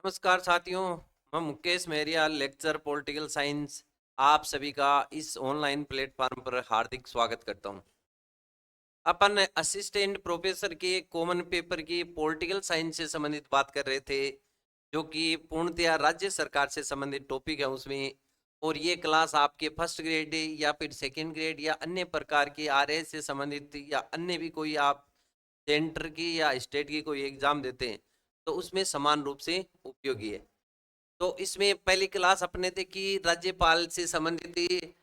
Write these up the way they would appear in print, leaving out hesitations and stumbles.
नमस्कार साथियों। मैं मुकेश मेहरिया, लेक्चर पॉलिटिकल साइंस, आप सभी का इस ऑनलाइन प्लेटफॉर्म पर हार्दिक स्वागत करता हूं। अपन असिस्टेंट प्रोफेसर के कॉमन पेपर की पॉलिटिकल साइंस से संबंधित बात कर रहे थे, जो कि पूर्णतया राज्य सरकार से संबंधित टॉपिक है उसमें। और ये क्लास आपके फर्स्ट ग्रेड या फिर सेकेंड ग्रेड या अन्य प्रकार की आरएस से संबंधित या अन्य भी कोई आप सेंटर की या स्टेट की कोई एग्जाम देते हैं तो उसमें समान रूप से उपयोगी है। तो इसमें पहली क्लास अपने थे कि राज्यपाल से संबंधित थी,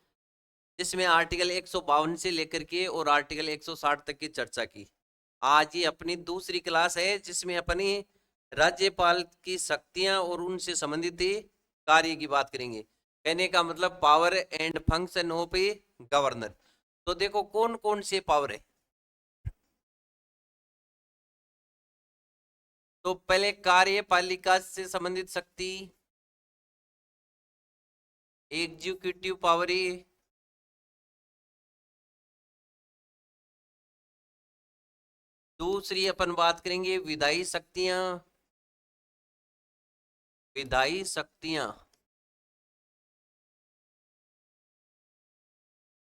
जिसमें आर्टिकल 152 से लेकर के और आर्टिकल 160 तक की चर्चा की। आज ये अपनी दूसरी क्लास है जिसमें अपनी राज्यपाल की शक्तियां और उनसे संबंधित कार्य की बात करेंगे। कहने का मतलब power and function of a governor. तो देखो कौन कौन से पावर है। तो पहले कार्यपालिका से संबंधित शक्ति, एग्जीक्यूटिव पावर है। दूसरी अपन बात करेंगे विधायी शक्तियां, विधायी शक्तियां।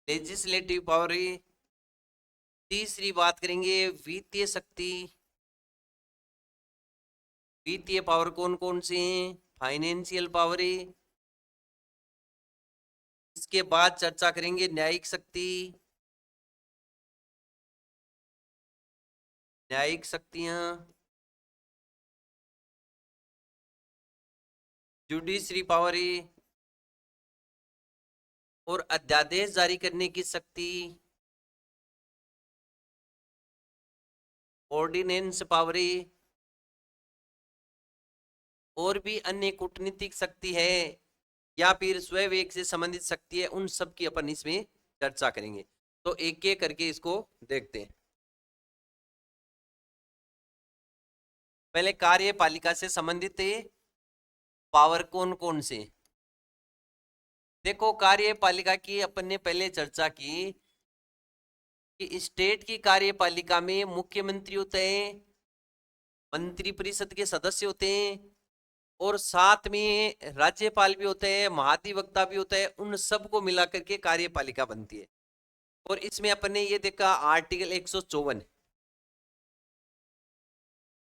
लेजिस्लेटिव पावर है। तीसरी बात करेंगे वित्तीय शक्ति। वित्तीय पावर कौन कौन से हैं? फाइनेंशियल पावर है। इसके बाद चर्चा करेंगे न्यायिक शक्ति, न्यायिक शक्तियां। जुडिशरी पावर है और अध्यादेश जारी करने की शक्ति, ऑर्डिनेंस पावर है। और भी अन्य कूटनीतिक शक्ति है या फिर स्वविवेक से संबंधित शक्ति है, उन सब की अपन इसमें चर्चा करेंगे। तो एक एक करके इसको देखते हैं। पहले कार्यपालिका से संबंधित पावर कौन कौन से। देखो कार्यपालिका की अपन ने पहले चर्चा की कि स्टेट की कार्यपालिका में मुख्यमंत्री होते हैं, मंत्री परिषद के सदस्य होते हैं और साथ में राज्यपाल भी होते हैं, महाधिवक्ता भी होता है। उन सबको मिलाकर के कार्यपालिका बनती है। और इसमें अपन ने ये देखा आर्टिकल 154,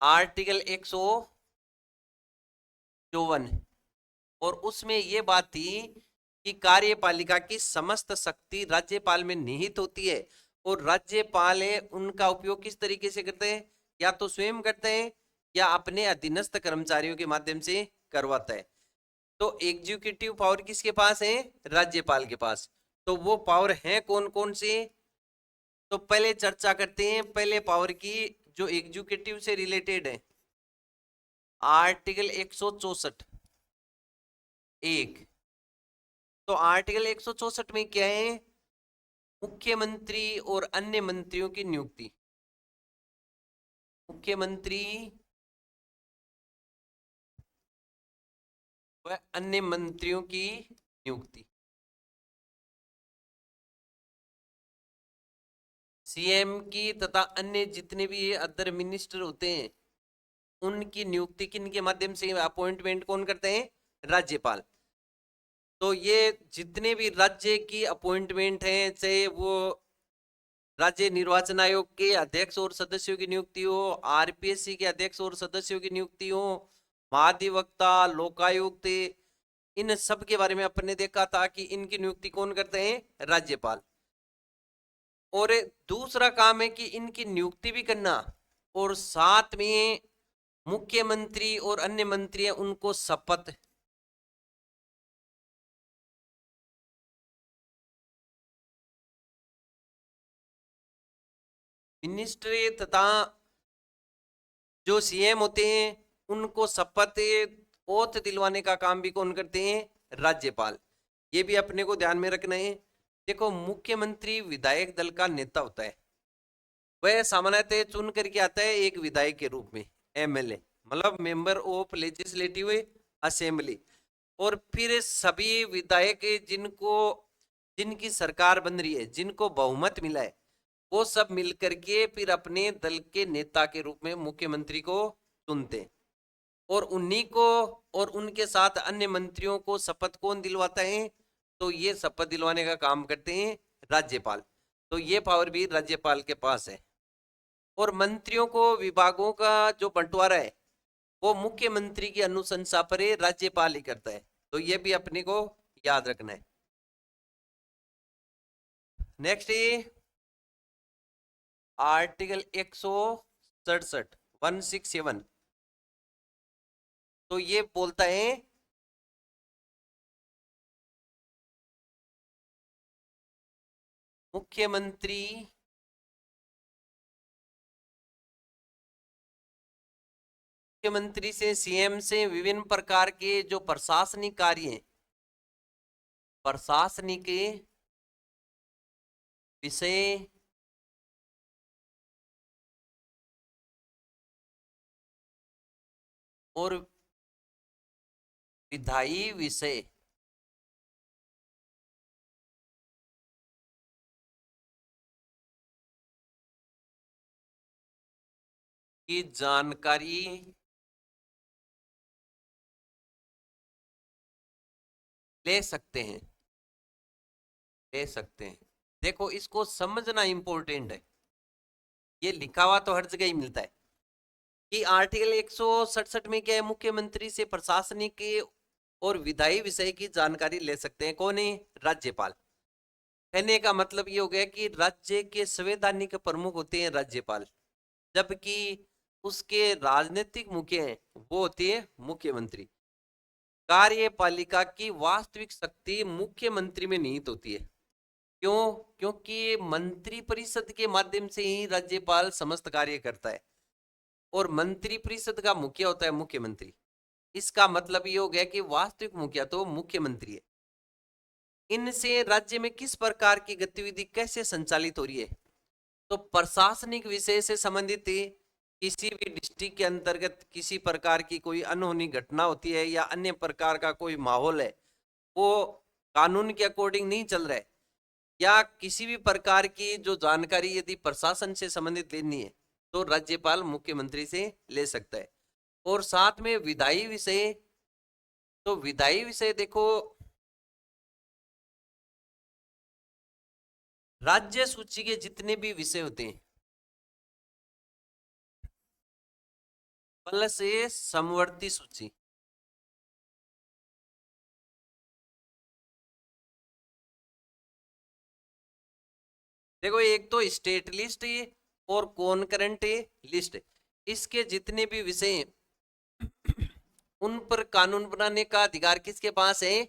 आर्टिकल 154। और उसमें ये बात थी कि कार्यपालिका की समस्त शक्ति राज्यपाल में निहित होती है और राज्यपाल है उनका उपयोग किस तरीके से करते हैं, या तो स्वयं करते हैं या अपने अधीनस्थ कर्मचारियों के माध्यम से करवाता है। तो एग्जीक्यूटिव पावर किसके पास है? राज्यपाल के पास। तो वो पावर है कौन कौन से। तो पहले चर्चा करते हैं पहले पावर की जो एग्जीक्यूटिव से रिलेटेड है। आर्टिकल 164 एक। तो आर्टिकल 164 में क्या है? मुख्यमंत्री और अन्य मंत्रियों की नियुक्ति। मुख्यमंत्री व अन्य मंत्रियों की नियुक्ति। सीएम की तथा अन्य जितने भी अदर मिनिस्टर होते हैं उनकी नियुक्ति किन के माध्यम से, अपॉइंटमेंट कौन करते हैं? राज्यपाल। तो ये जितने भी राज्य की अपॉइंटमेंट हैं, चाहे वो राज्य निर्वाचन आयोग के अध्यक्ष और सदस्यों की नियुक्ति हो, आरपीएससी के अध्यक्ष और सदस्यों की नियुक्ति हो, महाधिवक्ता, लोकायुक्त, इन सब के बारे में अपन ने देखा था कि इनकी नियुक्ति कौन करते हैं? राज्यपाल। और दूसरा काम है कि इनकी नियुक्ति भी करना और साथ में मुख्यमंत्री और अन्य मंत्री हैं उनको शपथ, मिनिस्ट्री तथा जो सीएम होते हैं उनको शपथ ओथ दिलवाने का काम भी कौन करते हैं? राज्यपाल। ये भी अपने को ध्यान में रखना है। देखो मुख्यमंत्री विधायक दल का नेता होता है, वह सामान्यतः चुन करके आता है एक विधायक के रूप में, एमएलए मतलब मेंबर ऑफ लेजिस्लेटिव असेंबली। और फिर सभी विधायक जिनको जिनकी सरकार बन रही है, जिनको बहुमत मिला है, वो सब मिलकर के फिर अपने दल के नेता के रूप में मुख्यमंत्री को चुनते हैं। और उन्हीं को और उनके साथ अन्य मंत्रियों को शपथ कौन दिलवाता है? तो ये शपथ दिलवाने का काम करते हैं राज्यपाल। तो ये पावर भी राज्यपाल के पास है। और मंत्रियों को विभागों का जो बंटवारा है वो मुख्यमंत्री की अनुशंसा पर राज्यपाल ही करता है। तो ये भी अपने को याद रखना है। नेक्स्ट है आर्टिकल 167 167। तो ये बोलता है मुख्यमंत्री मुख्यमंत्री से सीएम से विभिन्न प्रकार के जो प्रशासनिक कार्य हैं, प्रशासनिक विषय और विधायी विषय की जानकारी ले सकते हैं, ले सकते हैं। देखो इसको समझना इंपॉर्टेंट है। ये लिखा हुआ तो हर जगह ही मिलता है कि आर्टिकल 167 में क्या है, मुख्यमंत्री से प्रशासनिक और विधायी विषय की जानकारी ले सकते हैं। कौन है? राज्यपाल। कहने का मतलब ये हो गया कि राज्य के संवैधानिक प्रमुख होते हैं राज्यपाल, जबकि उसके राजनीतिक मुखिया हैं वो होती है मुख्यमंत्री। कार्यपालिका की वास्तविक शक्ति मुख्यमंत्री में निहित होती है। क्यों? क्योंकि मंत्री परिषद के माध्यम से ही राज्यपाल समस्त कार्य करता है और मंत्री परिषद का मुखिया होता है मुख्यमंत्री। इसका मतलब ये हो गया कि वास्तविक मुखिया तो मुख्यमंत्री है। इनसे राज्य में किस प्रकार की गतिविधि कैसे संचालित हो रही है? तो प्रशासनिक विषय से संबंधित किसी भी डिस्ट्रिक्ट के अंतर्गत किसी प्रकार की कोई अनहोनी घटना होती है या अन्य प्रकार का कोई माहौल है वो कानून के अकॉर्डिंग नहीं चल रहा है, या किसी भी प्रकार की जो जानकारी यदि प्रशासन से संबंधित लेनी है तो राज्यपाल मुख्यमंत्री से ले सकता है। और साथ में विधायी विषय, तो विधायी विषय देखो राज्य सूची के जितने भी विषय होते हैं प्लस ये समवर्ती सूची, देखो एक तो स्टेट लिस्ट और कॉन्करेंट लिस्ट, इसके जितने भी विषय हैं उन पर कानून बनाने का अधिकार किसके पास है?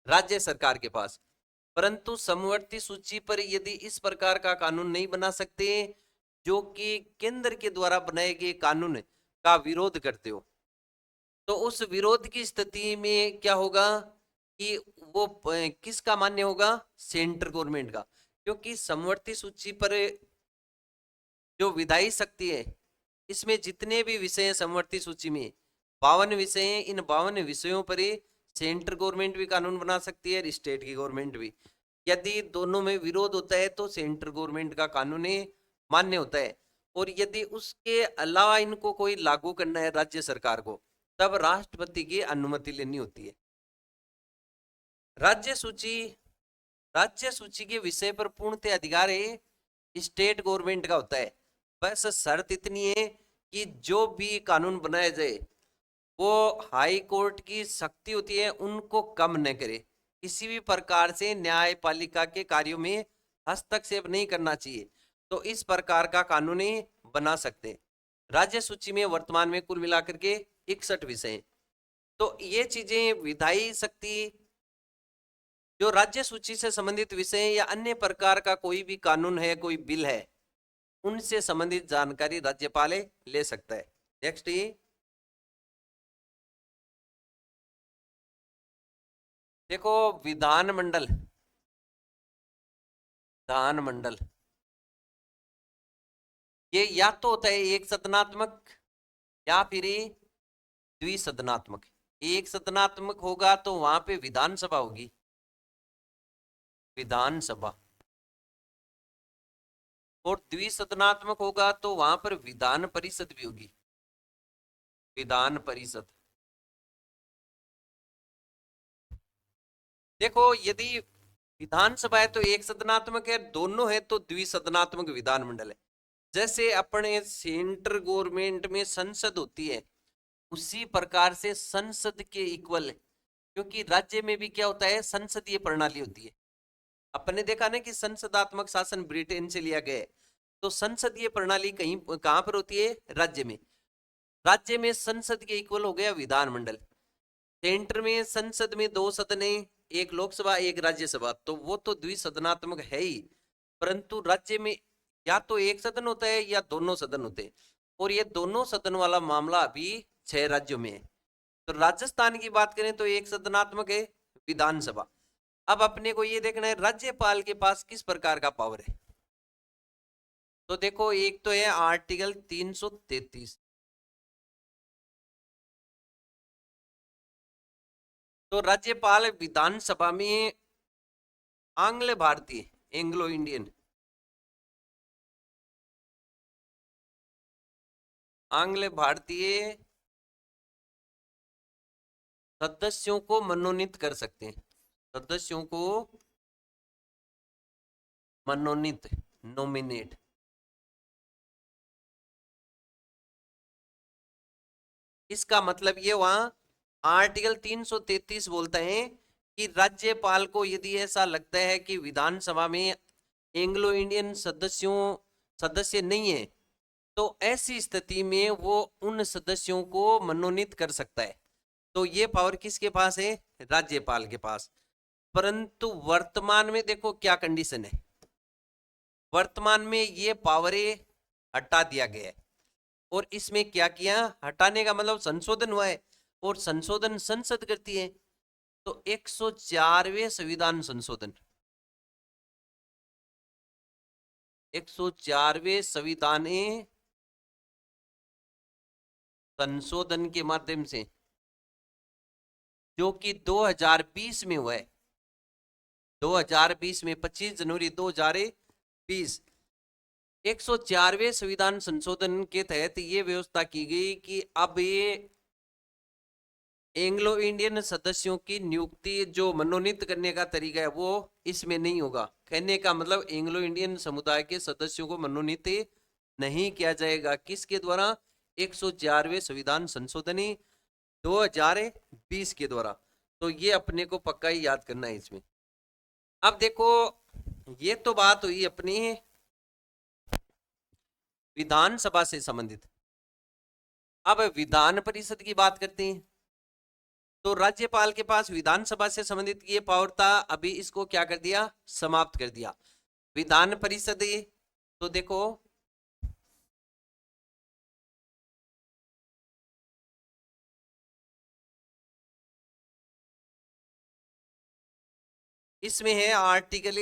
राज्य सरकार के पास। परंतु समवर्ती सूची पर यदि इस प्रकार का कानून नहीं बना सकते जो कि केंद्र के द्वारा बनाए गए कानून का विरोध करते हो, तो उस विरोध की स्थिति में क्या होगा कि वो किसका मान्य होगा? सेंट्रल गवर्नमेंट का। क्योंकि समवर्ती सूची पर जो विधायी शक्ति है इसमें जितने भी विषय हैं समवर्ती सूची में 52 विषय हैं, इन 52 विषयों पर सेंट्रल गवर्नमेंट भी कानून बना सकती है और स्टेट की गवर्नमेंट भी। यदि दोनों में विरोध होता है तो सेंट्रल गवर्नमेंट का कानून मान्य होता है, और यदि उसके अलावा इनको कोई लागू करना है राज्य सरकार को तब राष्ट्रपति की अनुमति लेनी होती है। राज्य सूची, राज्य सूची के विषय पर पूर्णतः अधिकार है स्टेट गवर्नमेंट का होता है। बस शर्त इतनी है कि जो भी कानून बनाया जाए वो हाई कोर्ट की शक्ति होती है उनको कम न करे, किसी भी प्रकार से न्यायपालिका के कार्यों में हस्तक्षेप नहीं करना चाहिए। तो इस प्रकार का कानून ही बना सकते हैं। राज्य सूची में वर्तमान में कुल मिलाकर के 61 विषय हैं। तो ये चीजें विधायी शक्ति, जो राज्य सूची से संबंधित विषय या अन्य प्रकार का कोई भी कानून है, कोई बिल है, उनसे संबंधित जानकारी राज्यपाल ले सकता है। नेक्स्ट ये देखो विधानमंडल, विधानमंडल ये या तो होता है एक सदनात्मक या फिर द्विसदनात्मक। एक सदनात्मक होगा तो वहां पे विधानसभा होगी, विधानसभा, और द्विसदनात्मक होगा तो वहां पर विधान परिषद भी होगी, विधान परिषद। देखो यदि विधानसभा है तो एक सदनात्मक है, दोनों है तो द्विसदनात्मक विधानमंडल है। जैसे अपने सेंट्रल गवर्नमेंट में संसद होती है, उसी प्रकार से संसद के इक्वल है, क्योंकि राज्य में भी क्या होता है, संसदीय प्रणाली होती है। अपने देखा ना कि संसदात्मक शासन ब्रिटेन से लिया गया है, तो संसदीय प्रणाली कहीं कहां पर होती है, राज्य में। राज्य में संसद के इक्वल हो गया विधानमंडल। सेंटर में संसद में दो सदन है, एक लोकसभा एक राज्यसभा, तो वो तो द्विसदनात्मक है ही, परंतु राज्य में या तो एक सदन होता है या दोनों सदन होते हैं, और ये दोनों सदन वाला मामला अभी 6 राज्यों में है। तो राजस्थान की बात करें तो एक सदनात्मक है विधानसभा। अब अपने को ये देखना है राज्यपाल के पास किस प्रकार का पावर है। तो देखो एक तो है आर्टिकल 333। तो राज्यपाल विधानसभा में आंग्ल भारतीय, एंग्लो इंडियन, आंग्ल भारतीय सदस्यों को मनोनीत कर सकते हैं, सदस्यों को मनोनीत, नॉमिनेट। इसका मतलब ये वहां आर्टिकल 333 बोलता है कि राज्यपाल को यदि ऐसा लगता है कि विधानसभा में एंग्लो इंडियन सदस्य नहीं है, तो ऐसी स्थिति में वो उन सदस्यों को मनोनीत कर सकता है। तो ये पावर किसके पास है, राज्यपाल के पास। परंतु वर्तमान में देखो क्या कंडीशन है, वर्तमान में ये पावरें हटा दिया गया है। और इसमें क्या किया, हटाने का मतलब संशोधन हुआ है, और संशोधन संसद करती है। तो 104वें संविधान संशोधन, 104वें संविधान संशोधन के माध्यम से, जो कि 2020 में हुआ है, 2020 में 25 जनवरी 2020, 104वें संविधान संशोधन के तहत ये व्यवस्था की गई कि अब ये एंग्लो इंडियन सदस्यों की नियुक्ति जो मनोनीत करने का तरीका है वो इसमें नहीं होगा। कहने का मतलब एंग्लो इंडियन समुदाय के सदस्यों को मनोनीत नहीं किया जाएगा, किसके द्वारा, 104वें संविधान संशोधनी 2020 के द्वारा। तो ये अपने को पक्का ही याद करना है इसमें। अब देखो ये तो बात हुई अपनी विधानसभा से संबंधित। अब विधान परिषद की बात करते हैं। तो राज्यपाल के पास विधानसभा से संबंधित ये पावर था, अभी इसको क्या कर दिया, समाप्त कर दिया। विधान परिषद, तो देखो इसमें है आर्टिकल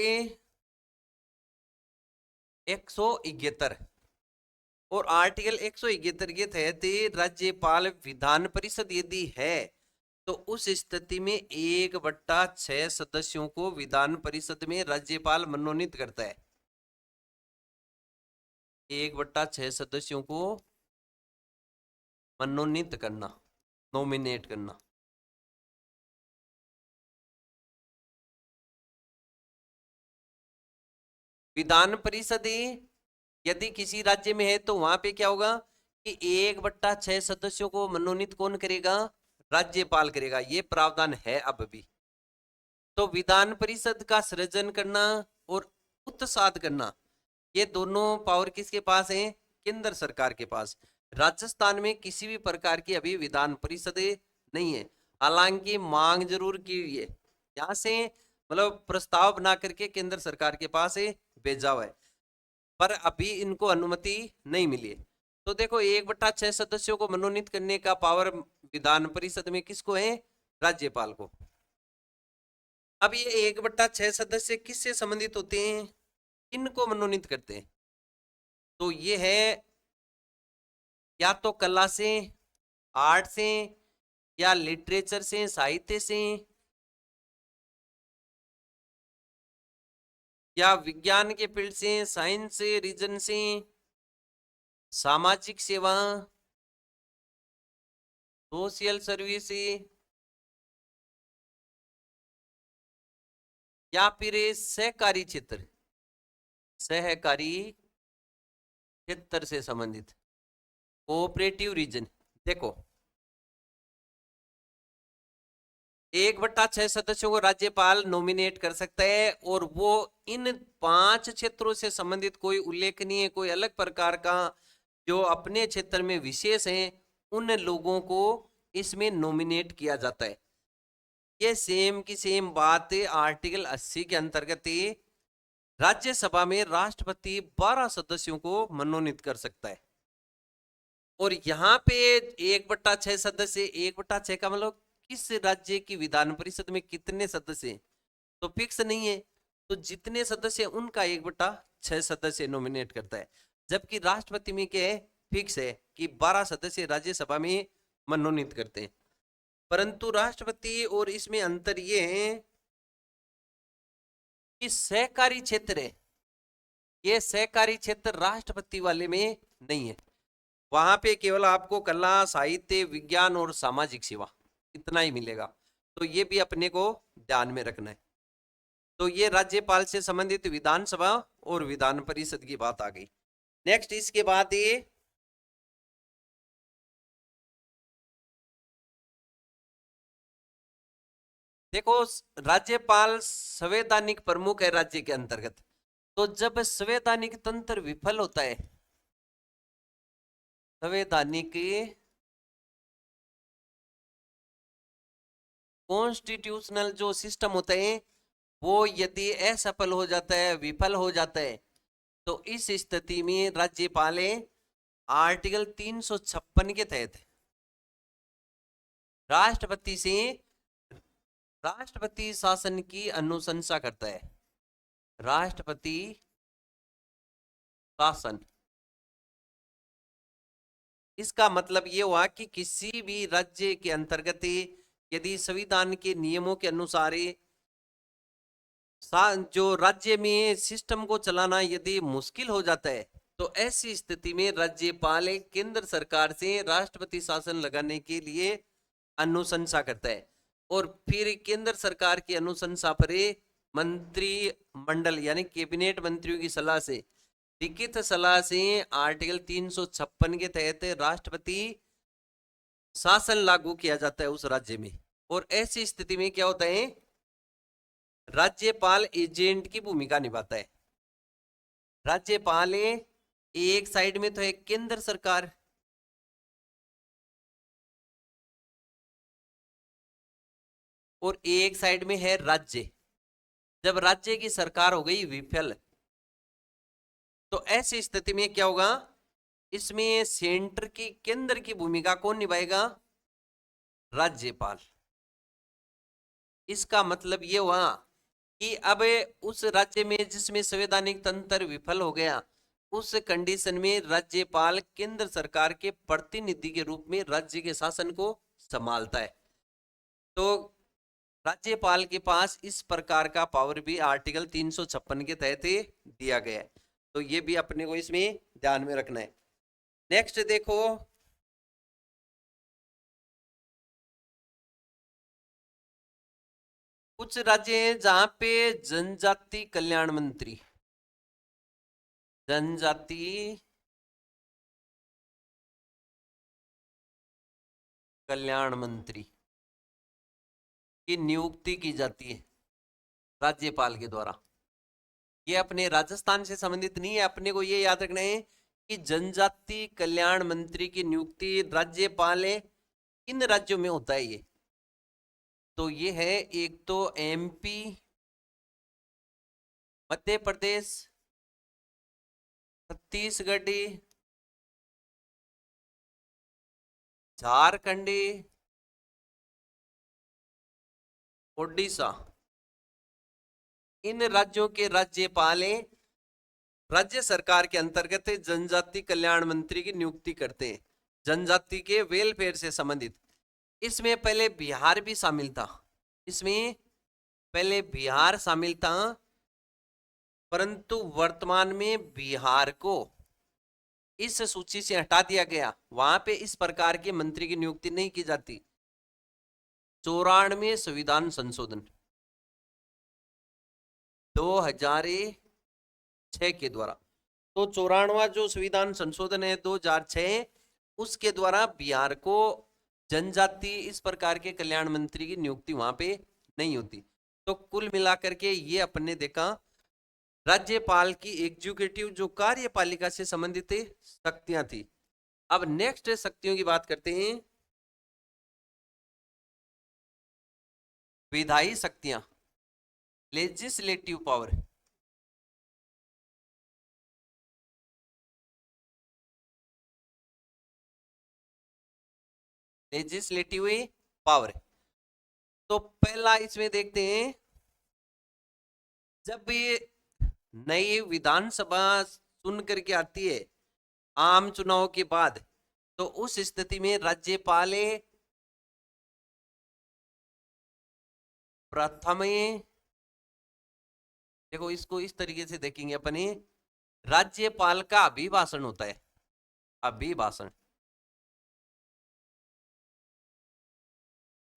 171, और आर्टिकल 171 के तहत राज्यपाल विधान परिषद यदि है तो उस स्थिति में 1/6 सदस्यों को विधान परिषद में राज्यपाल मनोनीत करता है। 1/6 सदस्यों को मनोनीत करना, नॉमिनेट करना। विधान परिषद यदि किसी राज्य में है तो वहां पे क्या होगा कि 1/6 सदस्यों को मनोनीत कौन करेगा, राज्यपाल करेगा। ये प्रावधान है अब भी। तो विधान परिषद का सृजन करना और उत्साद करना, ये दोनों पावर किसके पास है, केंद्र सरकार के पास। राजस्थान में किसी भी प्रकार की अभी विधान परिषद नहीं है, हालांकि मांग जरूर की हुई है, यहाँ से मतलब प्रस्ताव बना करके केंद्र सरकार के पास भेजा हुआ है, पर अभी इनको अनुमति नहीं मिली है। तो देखो 1/6 सदस्यों को मनोनीत करने का पावर विधान परिषद में किसको है, राज्यपाल को। अब ये 1/6 सदस्य किससे संबंधित होते हैं, किनको मनोनीत करते हैं, तो ये है या तो कला से, आर्ट से, या लिटरेचर से, साहित्य से, या विज्ञान के फील्ड से, साइंस से, रीजन से, सामाजिक सेवा, सोशल सर्विस या फिर सहकारी क्षेत्र, सहकारी क्षेत्र से संबंधित कोऑपरेटिव रीजन। देखो 1/6 सदस्यों को राज्यपाल नॉमिनेट कर सकता है और वो इन 5 क्षेत्रों से संबंधित कोई उल्लेखनीय कोई अलग प्रकार का जो अपने क्षेत्र में विशेष हैं उन लोगों को इसमें नॉमिनेट किया जाता है। ये सेम की सेम बात आर्टिकल 80 के अंतर्गत राज्यसभा में राष्ट्रपति 12 सदस्यों को मनोनीत कर सकता है। और यहाँ पे 1/6 सदस्य, 1/6 का मतलब किस राज्य की विधान परिषद में कितने सदस्य हैं तो फिक्स नहीं है, तो जितने सदस्य उनका 1/6 सदस्य नॉमिनेट करता है। जबकि राष्ट्रपति में क्या है, फिक्स है कि 12 सदस्य राज्यसभा में मनोनीत करते हैं। परंतु राष्ट्रपति और इसमें अंतर ये है कि सहकारी क्षेत्र है, ये सहकारी क्षेत्र राष्ट्रपति वाले में नहीं है। वहां पे केवल आपको कला, साहित्य, विज्ञान और सामाजिक सेवा इतना ही मिलेगा। तो ये भी अपने को ध्यान में रखना है। तो ये राज्यपाल से संबंधित विधानसभा और विधान परिषद की बात आ गई। नेक्स्ट इसके बाद ये देखो, राज्यपाल संवैधानिक प्रमुख है राज्य के अंतर्गत। तो जब संवैधानिक तंत्र विफल होता है, संवैधानिक कॉन्स्टिट्यूशनल जो सिस्टम होता है वो यदि असफल हो जाता है, विफल हो जाता है, तो इस स्थिति में राज्यपाल आर्टिकल 356 के तहत राष्ट्रपति से राष्ट्रपति शासन की अनुशंसा करता है। राष्ट्रपति शासन, इसका मतलब ये हुआ कि किसी भी राज्य के अंतर्गत यदि संविधान के नियमों के अनुसार जो राज्य में सिस्टम को चलाना यदि मुश्किल हो जाता है, तो ऐसी स्थिति में राज्यपाल केंद्र सरकार से राष्ट्रपति शासन लगाने के लिए अनुशंसा करता है। और फिर केंद्र सरकार की अनुशंसा पर मंत्रिमंडल यानी कैबिनेट मंत्रियों की सलाह से, लिखित सलाह से आर्टिकल 356 के तहत राष्ट्रपति शासन लागू किया जाता है उस राज्य में। और ऐसी स्थिति में क्या होता है, राज्यपाल एजेंट की भूमिका निभाता है। राज्यपाल एक साइड में तो है केंद्र सरकार, और एक साइड में है राज्य। जब राज्य की सरकार हो गई विफल, तो ऐसी स्थिति में क्या होगा, इसमें सेंटर की, केंद्र की भूमिका कौन निभाएगा, राज्यपाल। इसका मतलब ये हुआ कि अब उस राज्य में जिसमें संवैधानिक तंत्र विफल हो गया, उस कंडीशन में राज्यपाल केंद्र सरकार के प्रतिनिधि के रूप में राज्य के शासन को संभालता है। तो राज्यपाल के पास इस प्रकार का पावर भी आर्टिकल 356 के तहत दिया गया है। तो ये भी अपने को इसमें ध्यान में रखना है। नेक्स्ट देखो, कुछ राज्य हैं जहां पे जनजाति कल्याण मंत्री, जनजाति कल्याण मंत्री की नियुक्ति की जाती है राज्यपाल के द्वारा। ये अपने राजस्थान से संबंधित नहीं है, अपने को ये याद रखना है कि जनजाति कल्याण मंत्री की नियुक्ति राज्यपाल इन राज्यों में होता है ये। तो ये है एक तो एमपी, मध्य प्रदेश, छत्तीसगढ़, झारखंड, ओडिशा। इन राज्यों के राज्यपाल राज्य सरकार के अंतर्गत जनजाति कल्याण मंत्री की नियुक्ति करते हैं, जनजाति के वेलफेयर से संबंधित। इसमें पहले बिहार भी शामिल था, इसमें पहले बिहार शामिल था, परंतु वर्तमान में बिहार को इस सूची से हटा दिया गया, वहां पे इस प्रकार के मंत्री की नियुक्ति नहीं की जाती। 94 संविधान संशोधन 2006 के द्वारा, तो 94वां जो संविधान संशोधन है 2006, उसके द्वारा बिहार को जनजाति इस प्रकार के कल्याण मंत्री की नियुक्ति वहां पे नहीं होती। तो कुल मिलाकर के ये अपने देखा, राज्यपाल की एग्जीक्यूटिव जो कार्यपालिका से संबंधित शक्तियां थी। अब नेक्स्ट शक्तियों की बात करते हैं, विधायी शक्तियां, लेजिस्लेटिव पावर। लेजिस्लेटिव पावर, तो पहला इसमें देखते हैं, जब ये नई विधानसभा सुन करके आती है आम चुनाव के बाद, तो उस स्थिति में राज्यपाल प्रथम, देखो इसको इस तरीके से देखेंगे अपने, राज्यपाल का अभिभाषण होता है, अभिभाषण,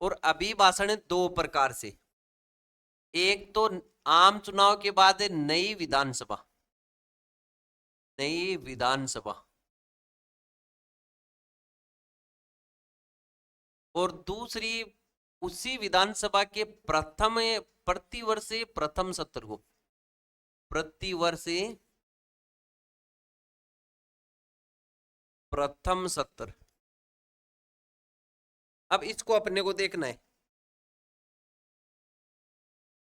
और अभिभाषण दो प्रकार से, एक तो आम चुनाव के बाद नई विधानसभा, नई विधानसभा, और दूसरी उसी विधानसभा के प्रथम प्रतिवर्ष प्रथम सत्र को, प्रतिवर्ष प्रथम सत्र। अब इसको अपने को देखना है,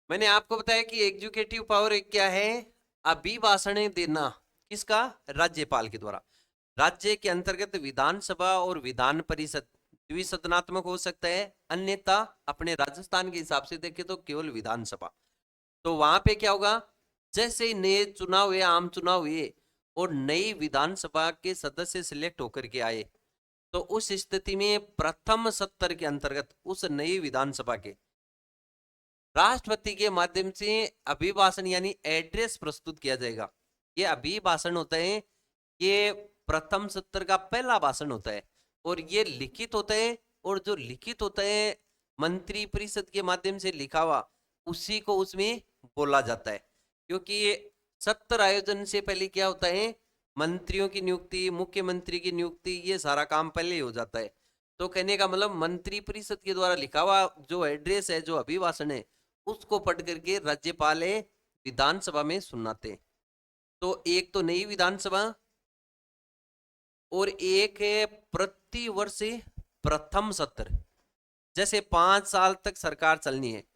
मैंने आपको बताया कि एग्जीक्यूटिव पावर क्या है, अभिभाषण देना, किसका, राज्यपाल के द्वारा। राज्य के अंतर्गत विधानसभा और विधान परिषद द्विसदनात्मक हो सकता है, अन्यथा अपने राजस्थान के हिसाब से देखें तो केवल विधानसभा। तो वहां पे क्या होगा, जैसे ही नए चुनाव हुए, आम चुनाव हुए और नई विधानसभा के सदस्य सिलेक्ट होकर के आए, तो उस स्थिति में प्रथम सत्र के अंतर्गत उस नई विधानसभा के राष्ट्रपति के माध्यम से अभिभाषण यानी एड्रेस प्रस्तुत किया जाएगा। ये अभिभाषण होता है, ये प्रथम सत्र का पहला भाषण होता है, और ये लिखित होता है, और जो लिखित होता है मंत्री परिषद के माध्यम से लिखा हुआ, उसी को उसमें बोला जाता है। क्योंकि सत्र आयोजन से पहले क्या होता है, मंत्रियों की नियुक्ति, मुख्यमंत्री की नियुक्ति, ये सारा काम पहले ही हो जाता है। तो कहने का मतलब मंत्री परिषद के द्वारा लिखा हुआ जो एड्रेस है, जो अभिभाषण है, उसको पढ़ करके राज्यपाल विधानसभा में सुनाते। तो एक तो नई विधानसभा, और एक है प्रतिवर्ष प्रथम सत्र। जैसे 5 साल तक सरकार चलनी है,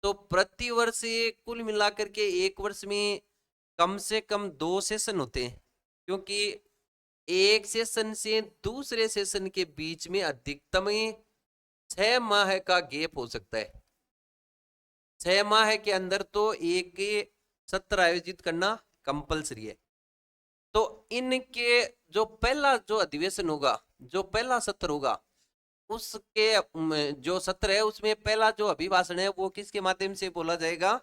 तो प्रतिवर्ष कुल मिलाकर के एक वर्ष में कम से कम 2 सेशन होते हैं, क्योंकि एक सेशन से दूसरे सेशन के बीच में अधिकतम 6 माह का गैप हो सकता है। 6 माह के अंदर तो एक सत्र आयोजित करना कंपलसरी है। तो इनके जो पहला जो अधिवेशन होगा, जो पहला सत्र होगा, उसके जो सत्र है उसमें पहला जो अभिभाषण है वो किसके माध्यम से बोला जाएगा,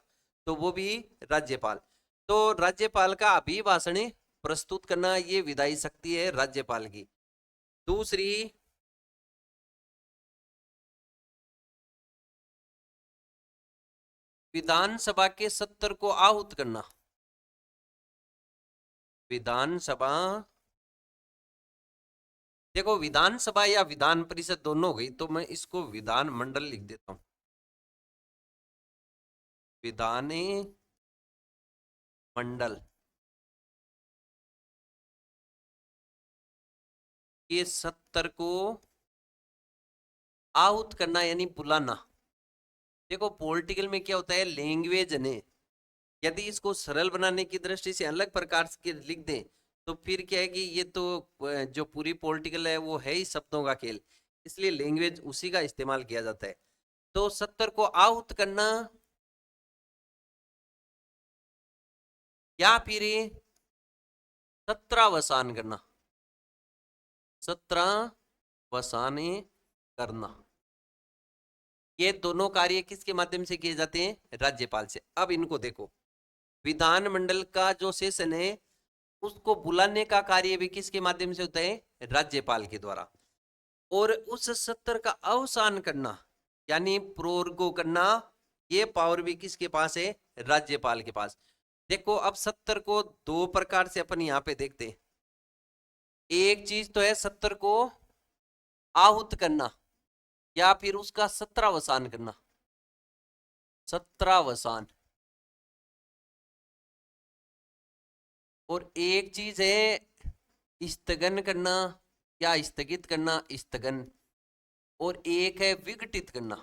तो वो भी राज्यपाल। तो राज्यपाल का अभिभाषण प्रस्तुत करना, ये विधायी शक्ति है राज्यपाल की। दूसरी, विधानसभा के सत्र को आहूत करना, विधानसभा, देखो विधानसभा या विधान परिषद दोनों हो गई, तो मैं इसको विधान मंडल लिख देता हूं, विधान मंडल। ये सत्र को आहूत करना यानी बुलाना। देखो पॉलिटिकल में क्या होता है, लैंग्वेज ने यदि इसको सरल बनाने की दृष्टि से अलग प्रकार के लिख दें, तो फिर क्या है कि ये तो जो पूरी पॉलिटिकल है वो है ही शब्दों का खेल, इसलिए लैंग्वेज उसी का इस्तेमाल किया जाता है। तो सत्र को आहूत करना या फिर सत्रावसान करना, सत्रावसान करना, ये दोनों कार्य किसके माध्यम से किए जाते हैं, राज्यपाल से। अब इनको देखो, विधानमंडल का जो सेशन है उसको बुलाने का कार्य भी किसके माध्यम से होता है? राज्यपाल के द्वारा। और उस सत्र का अवसान करना यानी प्रोरगो करना, ये पावर भी किसके पास है? राज्यपाल के पास। देखो अब सत्र को दो प्रकार से अपन यहाँ पे देखते हैं। एक चीज तो है सत्र को आहूत करना या फिर उसका सत्रावसान करना, सत्रावसान। और एक चीज है स्थगन करना या स्थगित करना, स्थगन। और एक है विघटित करना,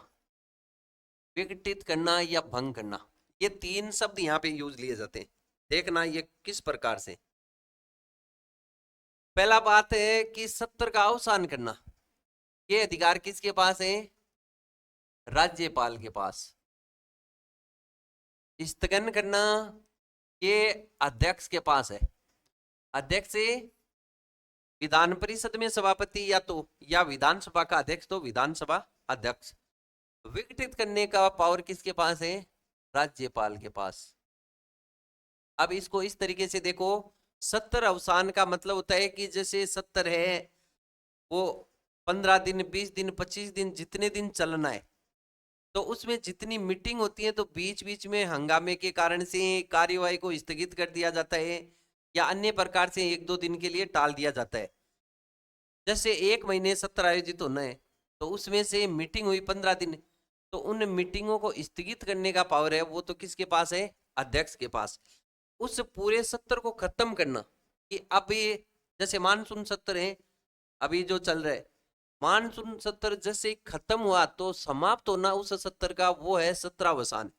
विघटित करना या भंग करना। ये तीन शब्द यहाँ पे यूज लिए जाते हैं। देखना ये किस प्रकार से। पहला बात है कि सत्र का अवसान करना, ये अधिकार किसके पास है? राज्यपाल के पास। स्थगन करना ये अध्यक्ष के पास है। अध्यक्ष विधान परिषद में सभापति या विधानसभा का अध्यक्ष तो विधानसभा अध्यक्ष। विघटित करने का पावर किसके पास है? राज्यपाल के पास। अब इसको इस तरीके से देखो, सत्र अवसान का मतलब होता है कि जैसे सत्र है वो 15 दिन 20 दिन 25 दिन जितने दिन चलना है, तो उसमें जितनी मीटिंग होती है तो बीच बीच में हंगामे के कारण से कार्यवाही को स्थगित कर दिया जाता है या अन्य प्रकार से एक दो दिन के लिए टाल दिया जाता है। जैसे एक महीने सत्र आयोजित होना है तो उसमें से मीटिंग हुई 15 दिन, तो उन मीटिंगों को स्थगित करने का पावर है वो तो किसके पास है? अध्यक्ष के पास। उस पूरे सत्र को खत्म करना कि अब ये जैसे मानसून सत्र है अभी जो चल रहा है, मानसून सत्र जैसे खत्म हुआ तो समाप्त होना उस सत्र का वो है सत्रावसान।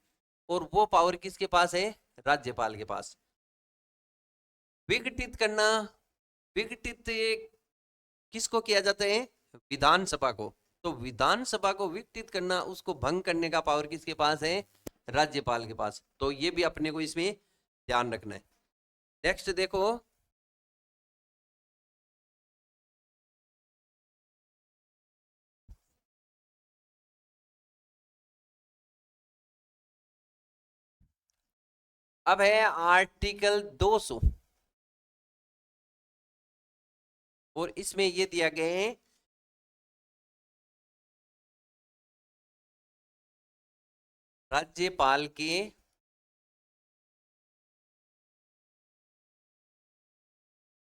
और वो पावर किसके पास है? राज्यपाल के पास। विघटित करना, विघटित किसको किया जाता है? विधानसभा को। तो विधानसभा को विघटित करना, उसको भंग करने का पावर किसके पास है? राज्यपाल के पास। तो ये भी अपने को इसमें ध्यान रखना है। नेक्स्ट देखो, अब है आर्टिकल 200 और इसमें ये दिया गया है राज्यपाल के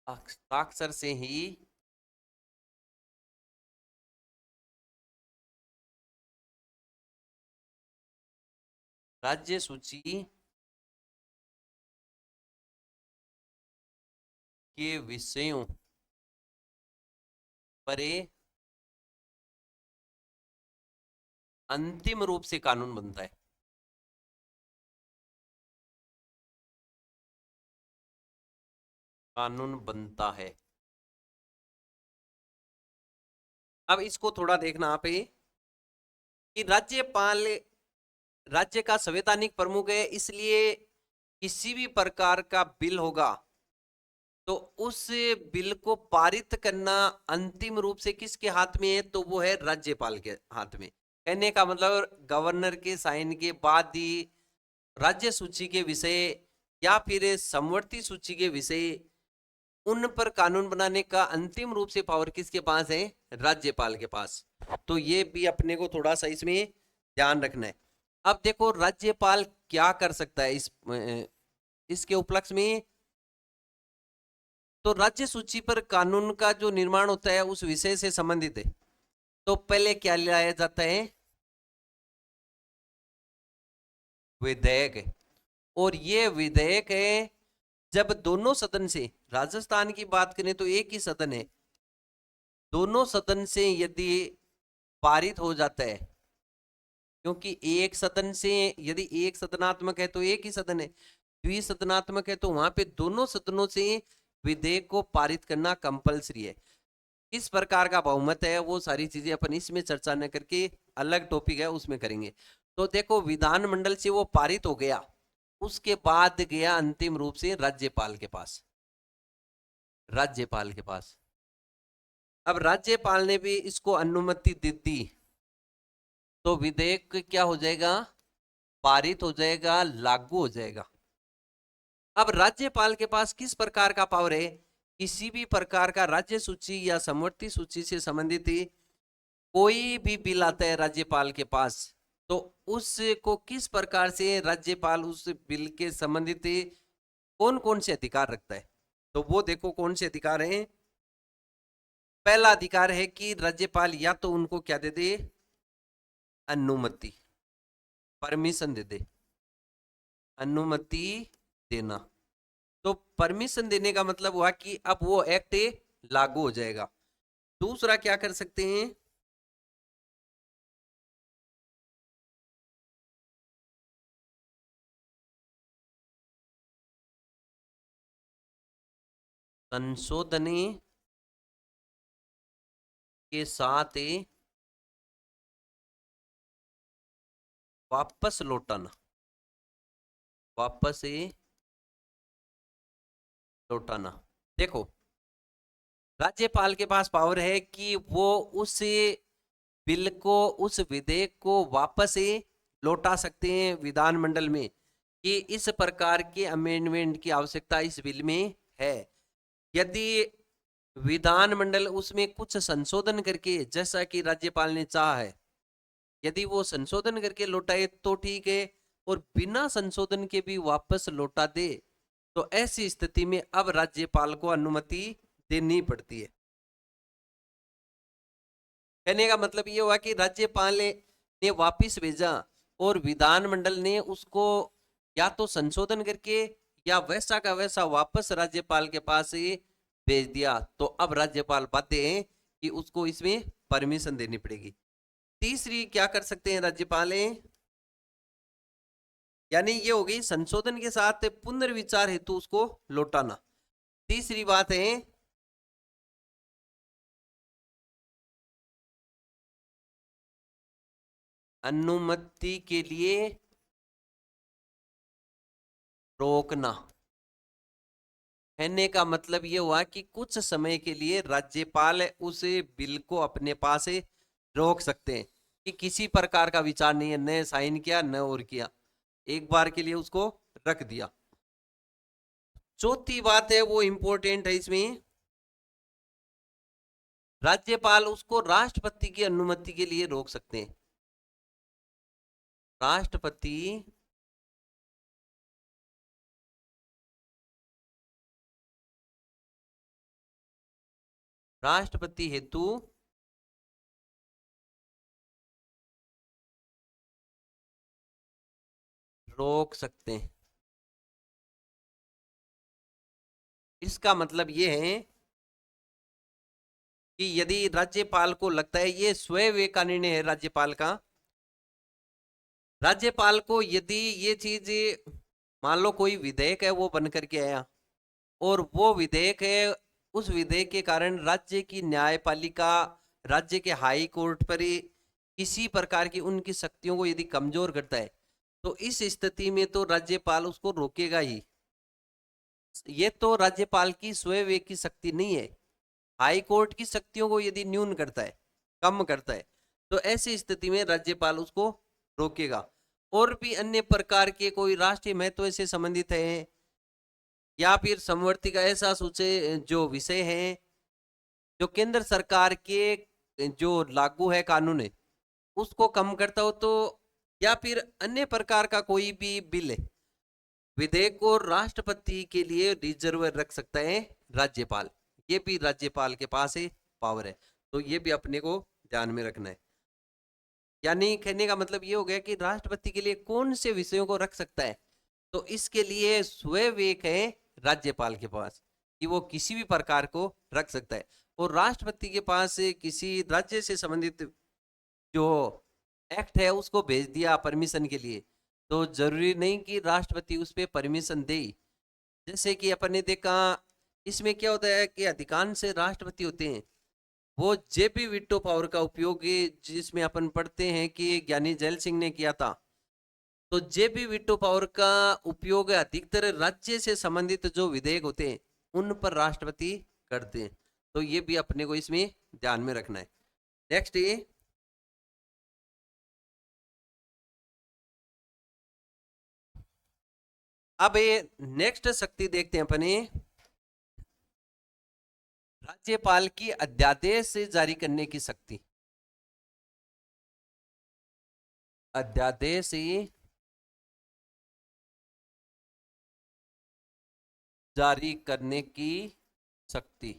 हस्ताक्षर से ही राज्य सूची के विषयों पर अंतिम रूप से कानून बनता है। कानून बनता है। अब इसको थोड़ा देखना आप ये कि राज्यपाल राज्य का संवैधानिक प्रमुख है, इसलिए किसी भी प्रकार का बिल होगा तो उस बिल को पारित करना अंतिम रूप से किसके हाथ में है? तो वो है राज्यपाल के हाथ में। कहने का मतलब गवर्नर के साइन के बाद ही राज्य सूची के विषय या फिर समवर्ती सूची के विषय उन पर कानून बनाने का अंतिम रूप से पावर किसके पास है? राज्यपाल के पास। तो ये भी अपने को थोड़ा सा इसमें ध्यान रखना है। अब देखो राज्यपाल क्या कर सकता है इसके उपलक्ष्य में। तो राज्य सूची पर कानून का जो निर्माण होता है उस विषय से संबंधित है, तो पहले क्या लाया जाता है? विधेयक। और ये विधेयक है जब दोनों सदन से, राजस्थान की बात करें तो एक ही सदन है, दोनों सदन से यदि पारित हो जाता है, क्योंकि एक सदन से यदि एक सदनात्मक है तो एक ही सदन है, द्विसदनात्मक है तो वहां पे दोनों सदनों से विधेयक को पारित करना कंपलसरी है। किस प्रकार का बहुमत है वो सारी चीजें अपन इसमें चर्चा न करके अलग टॉपिक है उसमें करेंगे। तो देखो विधानमंडल से वो पारित हो गया, उसके बाद गया अंतिम रूप से राज्यपाल के पास। राज्यपाल के पास। अब राज्यपाल ने भी इसको अनुमति दे दी तो विधेयक क्या हो जाएगा? पारित हो जाएगा, लागू हो जाएगा। अब राज्यपाल के पास किस प्रकार का पावर है? किसी भी प्रकार का राज्य सूची या समवर्ती सूची से संबंधित कोई भी बिल आता है राज्यपाल के पास, तो उसको किस प्रकार से राज्यपाल उस बिल के संबंधित कौन कौन से अधिकार रखता है? तो वो देखो कौन से अधिकार हैं। पहला अधिकार है कि राज्यपाल या तो उनको क्या दे दे, अनुमति, परमिशन दे दे, अनुमति देना। तो परमिशन देने का मतलब हुआ कि अब वो एक्ट लागू हो जाएगा। दूसरा क्या कर सकते हैं, संशोधन के साथ वापस लौटाना, वापस लौटाना। देखो राज्यपाल के पास पावर है कि वो उस बिल को, उस विधेयक को वापस लौटा सकते हैं विधानमंडल में कि इस प्रकार के अमेंडमेंट की आवश्यकता इस बिल में है। यदि विधानमंडल उसमें कुछ संशोधन करके, जैसा कि राज्यपाल ने चाहा है, यदि वो संशोधन करके लौटाए तो ठीक है, और बिना संशोधन के भी वापस लौटा दे तो ऐसी स्थिति में अब राज्यपाल को अनुमति देनी पड़ती है। कहने का मतलब ये हुआ कि राज्यपाल ने वापिस भेजा और विधानमंडल ने उसको या तो संशोधन करके या वैसा का वैसा वापस राज्यपाल के पास ही भेज दिया, तो अब राज्यपाल बाध्य है कि उसको इसमें परमिशन देनी पड़ेगी। तीसरी क्या कर सकते हैं राज्यपाल, यानी ये हो गई संशोधन के साथ पुनर्विचार हेतु उसको लौटाना। तीसरी बात है अनुमति के लिए रोकना। कहने का मतलब ये हुआ कि कुछ समय के लिए राज्यपाल उस बिल को अपने पास रोक सकते हैं कि किसी प्रकार का विचार नहीं है, न साइन किया न और किया, एक बार के लिए उसको रख दिया। चौथी बात है वो इंपॉर्टेंट है इसमें, राज्यपाल उसको राष्ट्रपति की अनुमति के लिए रोक सकते हैं। राष्ट्रपति राष्ट्रपति हेतु रोक सकते हैं। इसका मतलब ये है कि यदि राज्यपाल को लगता है, ये स्वयं का निर्णय है राज्यपाल का, राज्यपाल को यदि ये चीज, मान लो कोई विधेयक है वो बन करके आया और वो विधेयक है, उस विधेयक के कारण राज्य की न्यायपालिका, राज्य के हाई कोर्ट पर किसी प्रकार की उनकी शक्तियों को यदि कमजोर करता है, तो इस स्थिति में तो राज्यपाल उसको रोकेगा ही। ये तो राज्यपाल की स्वयं की शक्ति नहीं है, हाई कोर्ट की शक्तियों को यदि न्यून करता है, कम करता है, तो ऐसी स्थिति में राज्यपाल उसको रोकेगा। और भी अन्य प्रकार के कोई राष्ट्रीय महत्व से संबंधित है या फिर समवर्ती का ऐसा सोचे जो विषय है जो केंद्र सरकार के जो लागू है कानून है उसको कम करता हो, तो या फिर अन्य प्रकार का कोई भी बिल है, विधेयक को राष्ट्रपति के लिए रिजर्व रख सकता है राज्यपाल। ये भी राज्यपाल के पास है पावर है, तो ये भी अपने को ध्यान में रखना है। यानी कहने का मतलब ये हो गया कि राष्ट्रपति के लिए कौन से विषयों को रख सकता है, तो इसके लिए स्वयं एक है राज्यपाल के पास कि वो किसी भी प्रकार को रख सकता है। और राष्ट्रपति के पास किसी राज्य से संबंधित जो एक्ट है उसको भेज दिया परमिशन के लिए, तो जरूरी नहीं कि राष्ट्रपति उस पर परमिशन दे। जैसे कि अपन ने देखा, इसमें क्या होता है कि अधिकांश राष्ट्रपति होते हैं वो जेपी वीटो पावर का उपयोग, जिसमें अपन पढ़ते हैं कि ज्ञानी जैल सिंह ने किया था, तो जेपी वीटो पावर का उपयोग अधिकतर राज्य से संबंधित जो विधेयक होते हैं उन पर राष्ट्रपति करते हैं। तो ये भी अपने को इसमें ध्यान में रखना है। नेक्स्ट ये अब ये नेक्स्ट शक्ति देखते हैं अपने, राज्यपाल की अध्यादेश जारी करने की शक्ति। अध्यादेश जारी करने की शक्ति।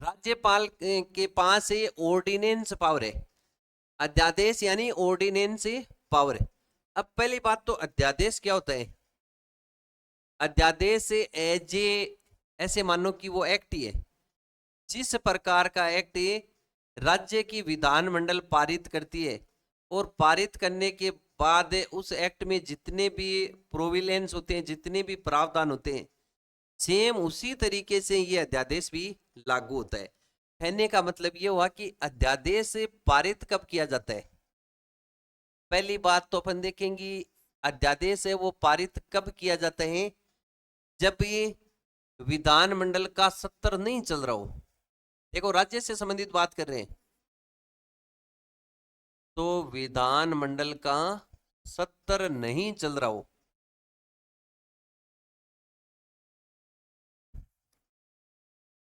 राज्यपाल के पास ये ऑर्डिनेंस पावर है, अध्यादेश यानी ऑर्डिनेंस पावर है। अब पहली बात तो अध्यादेश क्या होता है? अध्यादेश एज ए, ऐसे मानो कि वो एक्ट ही है, जिस प्रकार का एक्ट राज्य की विधानमंडल पारित करती है, और पारित करने के बाद उस एक्ट में जितने भी प्रोविलेंस होते हैं, जितने भी प्रावधान होते हैं, सेम उसी तरीके से ये अध्यादेश भी लागू होता है। कहने का मतलब ये हुआ कि अध्यादेश पारित कब किया जाता है। पहली बात तो अपन देखेंगे, अध्यादेश है वो पारित कब किया जाता है, जब ये विधानमंडल का सत्र नहीं चल रहा हो। देखो राज्य से संबंधित बात कर रहे हैं, तो विधानमंडल का सत्र नहीं चल रहा हो,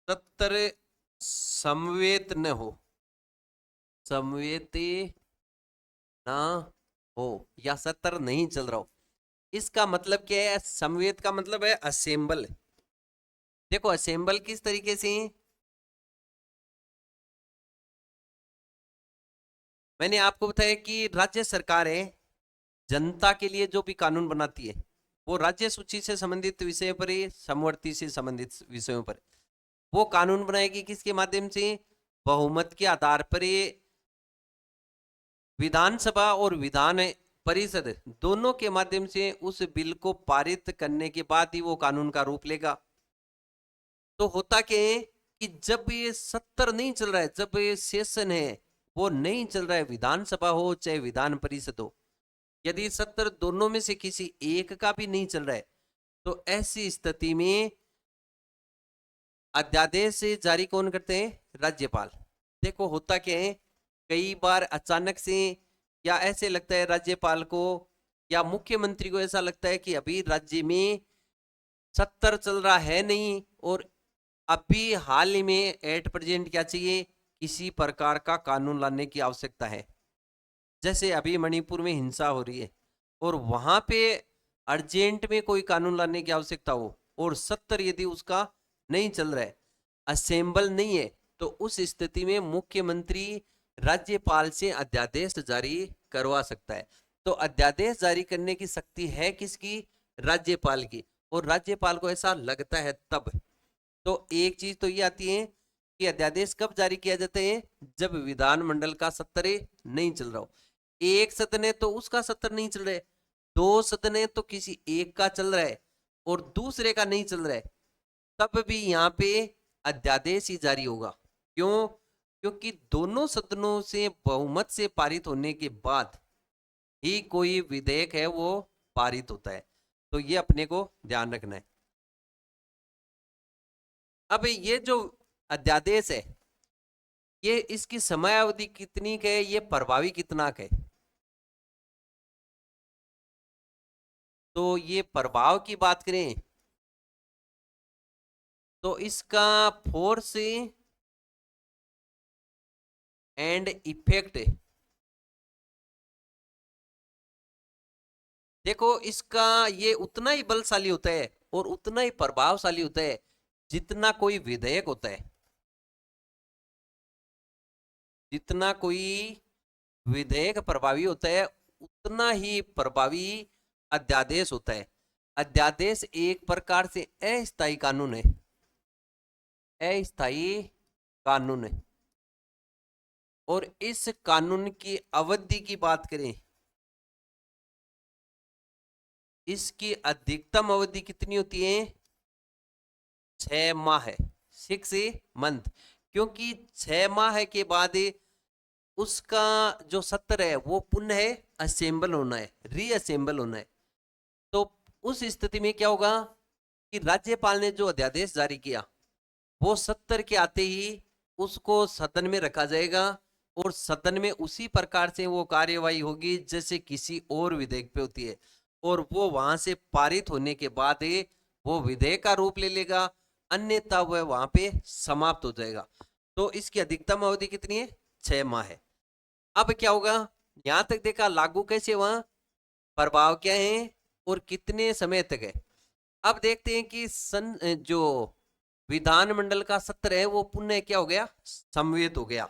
सत्र समवेत न हो, समवेत ना हो, या सत्र नहीं चल रहा हो, इसका मतलब क्या है? समवेत का मतलब है असेंबल। देखो असेंबल किस तरीके से, मैंने आपको बताया कि राज्य सरकार है, जनता के लिए जो भी कानून बनाती है वो राज्य सूची से संबंधित विषय पर ही, समवर्ती से संबंधित विषयों पर वो कानून बनाएगी। किसके माध्यम से? बहुमत के आधार पर ये विधानसभा और विधान परिषद दोनों के माध्यम से उस बिल को पारित करने के बाद ही वो कानून का रूप लेगा। तो होता क्या है कि जब ये सत्र नहीं चल रहा है, जब ये सेशन है वो नहीं चल रहा है, विधानसभा हो चाहे विधान परिषद हो, यदि सत्र दोनों में से किसी एक का भी नहीं चल रहा है, तो ऐसी स्थिति में अध्यादेश जारी कौन करते हैं? राज्यपाल। देखो होता क्या है, कई बार अचानक से या ऐसे लगता है राज्यपाल को या मुख्यमंत्री को, ऐसा लगता है कि अभी राज्य में सत्र चल रहा है नहीं, और अभी हाल ही में एट प्रेजेंट क्या चाहिए, किसी प्रकार का कानून लाने की आवश्यकता है। जैसे अभी मणिपुर में हिंसा हो रही है और वहां पे अर्जेंट में कोई कानून लाने की आवश्यकता हो, और सत्र यदि उसका नहीं चल रहा है, असेंबल नहीं है, तो उस स्थिति में मुख्यमंत्री राज्यपाल से अध्यादेश जारी करवा सकता है। तो अध्यादेश जारी करने की शक्ति है किसकी? राज्यपाल की। और राज्यपाल को ऐसा लगता है तब। तो एक चीज तो ये आती है कि अध्यादेश कब जारी किया जाता है? जब विधानमंडल का सत्र नहीं चल रहा हो। एक सदन है तो उसका सत्र नहीं चल रहा है, दो सदन है तो किसी एक का चल रहा है और दूसरे का नहीं चल रहा है, तब भी यहाँ पे अध्यादेश ही जारी होगा। क्यों? क्योंकि दोनों सदनों से बहुमत से पारित होने के बाद ही कोई विधेयक है वो पारित होता है। तो ये अपने को ध्यान रखना है। अब ये जो अध्यादेश है, ये इसकी समयावधि कितनी का है, ये प्रभावी कितना का है? तो ये प्रभाव की बात करें तो इसका फोर्स एंड इफेक्ट, देखो इसका ये उतना ही बलशाली होता है और उतना ही प्रभावशाली होता है जितना कोई विधेयक होता है। जितना कोई विधेयक प्रभावी होता है उतना ही प्रभावी अध्यादेश होता है। अध्यादेश एक प्रकार से अस्थायी कानून है, अस्थायी कानून है। और इस कानून की अवधि की बात करें, इसकी अधिकतम अवधि कितनी होती है? 6 माह है, 6 मंथ। क्योंकि 6 माह के बाद उसका जो सत्र है वो पुनः असेंबल होना है, रीअसेंबल होना है। तो उस स्थिति में क्या होगा कि राज्यपाल ने जो अध्यादेश जारी किया वो सत्र के आते ही उसको सदन में रखा जाएगा और सदन में उसी प्रकार से वो कार्यवाही होगी जैसे किसी और विधेयक पे होती है, और वो वहां से पारित होने के बाद वो विधेयक का रूप ले लेगा, अन्यथा वह वहां पे समाप्त हो जाएगा। तो इसकी अधिकतम अवधि कितनी है? 6 माह है। अब क्या होगा, यहां तक देखा लागू कैसे, वहां प्रभाव क्या है और कितने समय तक है। अब देखते हैं कि जो विधानमंडल का सत्र है वो पुनः क्या हो गया, समवेत हो गया।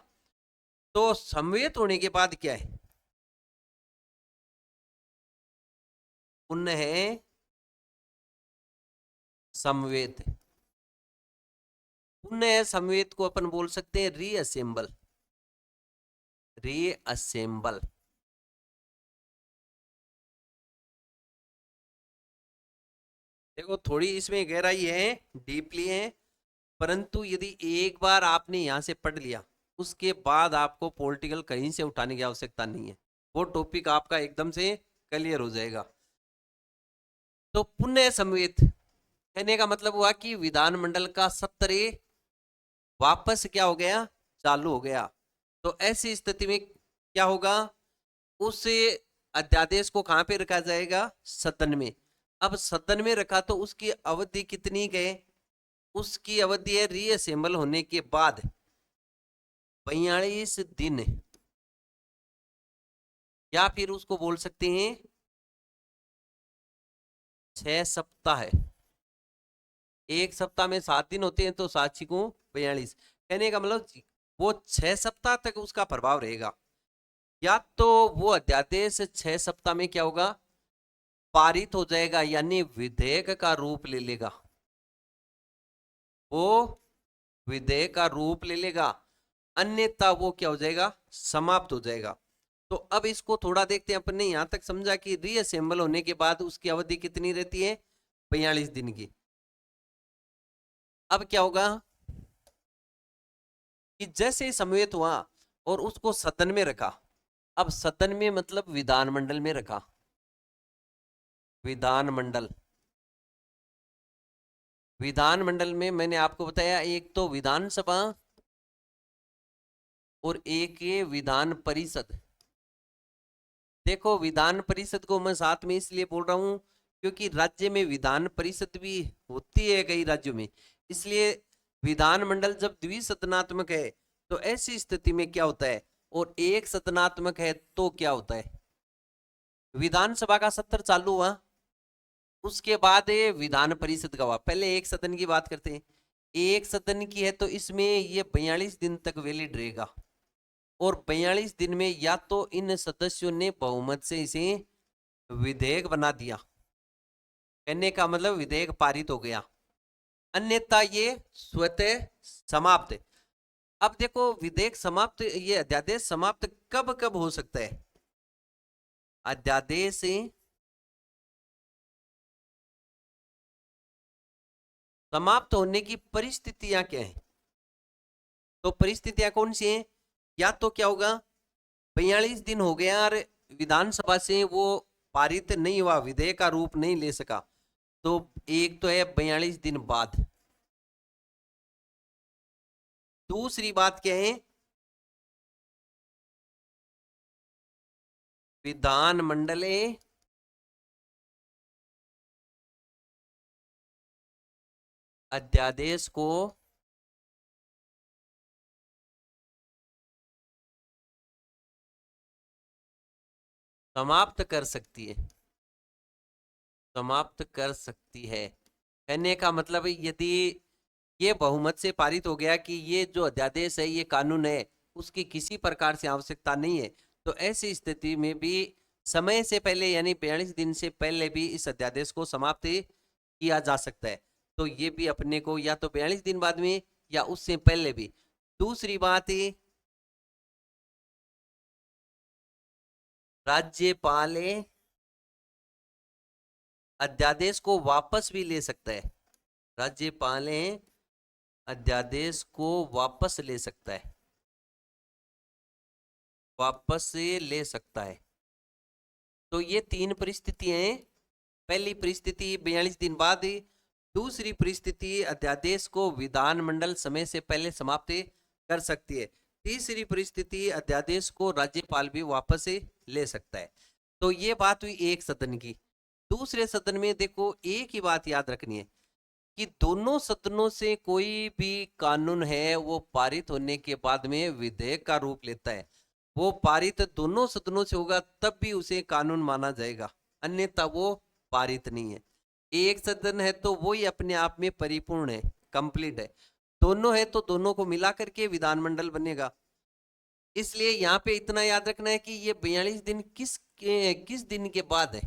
तो समवेत होने के बाद क्या है, पुनः समवेत। पुनः समवेत को अपन बोल सकते हैं रीअसेंबल, रीअसेंबल। देखो थोड़ी इसमें गहराई है, डीपली है, परंतु यदि एक बार आपने यहां से पढ़ लिया, उसके बाद आपको पॉलिटिकल कहीं से उठाने की आवश्यकता नहीं है, वो टॉपिक आपका एकदम से क्लियर हो जाएगा। तो पुनः समवेत कहने का मतलब हुआ कि विधानमंडल का सत्र वापस क्या हो गया, चालू हो गया। तो ऐसी स्थिति में क्या होगा, उस अध्यादेश को कहां पे रखा जाएगा, सदन में। अब सदन में रखा तो उसकी अवधि कितनी गए, उसकी अवधि है रीअसेंबल होने के बाद 42 दिन, या फिर उसको बोल सकते हैं 6 सप्ताह है। एक सप्ताह में 7 दिन होते हैं, तो 7 को 42, कहने का मतलब वो 6 सप्ताह तक उसका प्रभाव रहेगा। या तो वो अध्यादेश 6 सप्ताह में क्या होगा, पारित हो जाएगा, यानी विधेयक का रूप ले लेगा, वो विधेयक का रूप ले लेगा, अन्यथा वो क्या हो जाएगा, समाप्त हो जाएगा। तो अब इसको थोड़ा देखते हैं। अपन ने यहां तक समझा कि रीअसेंबल होने के बाद उसकी अवधि कितनी रहती है, 42 दिन की। अब क्या होगा कि जैसे ही समवेत हुआ और उसको सदन में रखा, अब सदन में मतलब विधानमंडल में रखा, विधानमंडल, विधानमंडल में मैंने आपको बताया एक तो विधानसभा और एक ये विधान परिषद। देखो विधान परिषद को मैं साथ में इसलिए बोल रहा हूं क्योंकि राज्य में विधान परिषद भी होती है कई राज्यों में, इसलिए विधानमंडल जब द्विसदनात्मक है तो ऐसी स्थिति में क्या होता है, और एक सदनात्मक है तो क्या होता है, विधानसभा का सत्र चालू हुआ, उसके बाद ये विधान परिषद का हुआ। पहले एक सदन की बात करते हैं। एक सदन की है तो इसमें ये 42 दिन तक वैलिड रहेगा, और 42 दिन में या तो इन सदस्यों ने बहुमत से इसे विधेयक बना दिया, कहने का मतलब विधेयक पारित हो गया, अन्यथा ये स्वतः समाप्त है। अब देखो विधेयक समाप्त, ये अध्यादेश समाप्त कब कब हो सकता है, अध्यादेश समाप्त होने की परिस्थितियां क्या है, तो परिस्थितियां कौन सी हैं, या तो क्या होगा 42 दिन हो गया और विधानसभा से वो पारित नहीं हुआ, विधेयक का रूप नहीं ले सका, तो एक तो है 42 दिन बाद। दूसरी बात क्या है, विधानमंडल अध्यादेश को समाप्त कर सकती है, समाप्त कर सकती है। कहने का मतलब यदि ये बहुमत से पारित हो गया कि ये जो अध्यादेश है ये कानून है, उसकी किसी प्रकार से आवश्यकता नहीं है, तो ऐसी स्थिति में भी समय से पहले यानी 42 दिन से पहले भी इस अध्यादेश को समाप्त किया जा सकता है। तो ये भी अपने को या तो 42 दिन बाद में या उससे पहले भी। दूसरी बात, राज्यपाल अध्यादेश को वापस भी ले सकता है, राज्यपाल अध्यादेश को वापस ले सकता है, वापस से ले सकता है। तो ये 3 परिस्थितियां हैं। पहली परिस्थिति 42 दिन बाद, दूसरी परिस्थिति अध्यादेश को विधानमंडल समय से पहले समाप्त कर सकती है, तीसरी परिस्थिति, अध्यादेश को राज्यपाल भी वापस से ले सकता है। तो ये बात हुई एक सदन की। दूसरे सदन में देखो, एक ही बात याद रखनी है कि दोनों सदनों से कोई भी कानून है वो पारित होने के बाद में विधेयक का रूप लेता है। वो पारित दोनों सदनों से होगा तब भी उसे कानून माना जाएगा, अन्यथा वो पारित नहीं है। एक सदन है तो वो ही अपने आप में परिपूर्ण है, कंप्लीट है। दोनों है तो दोनों को मिला करके विधानमंडल बनेगा। इसलिए यहाँ पे इतना याद रखना है कि ये 42 दिन किस दिन के बाद है।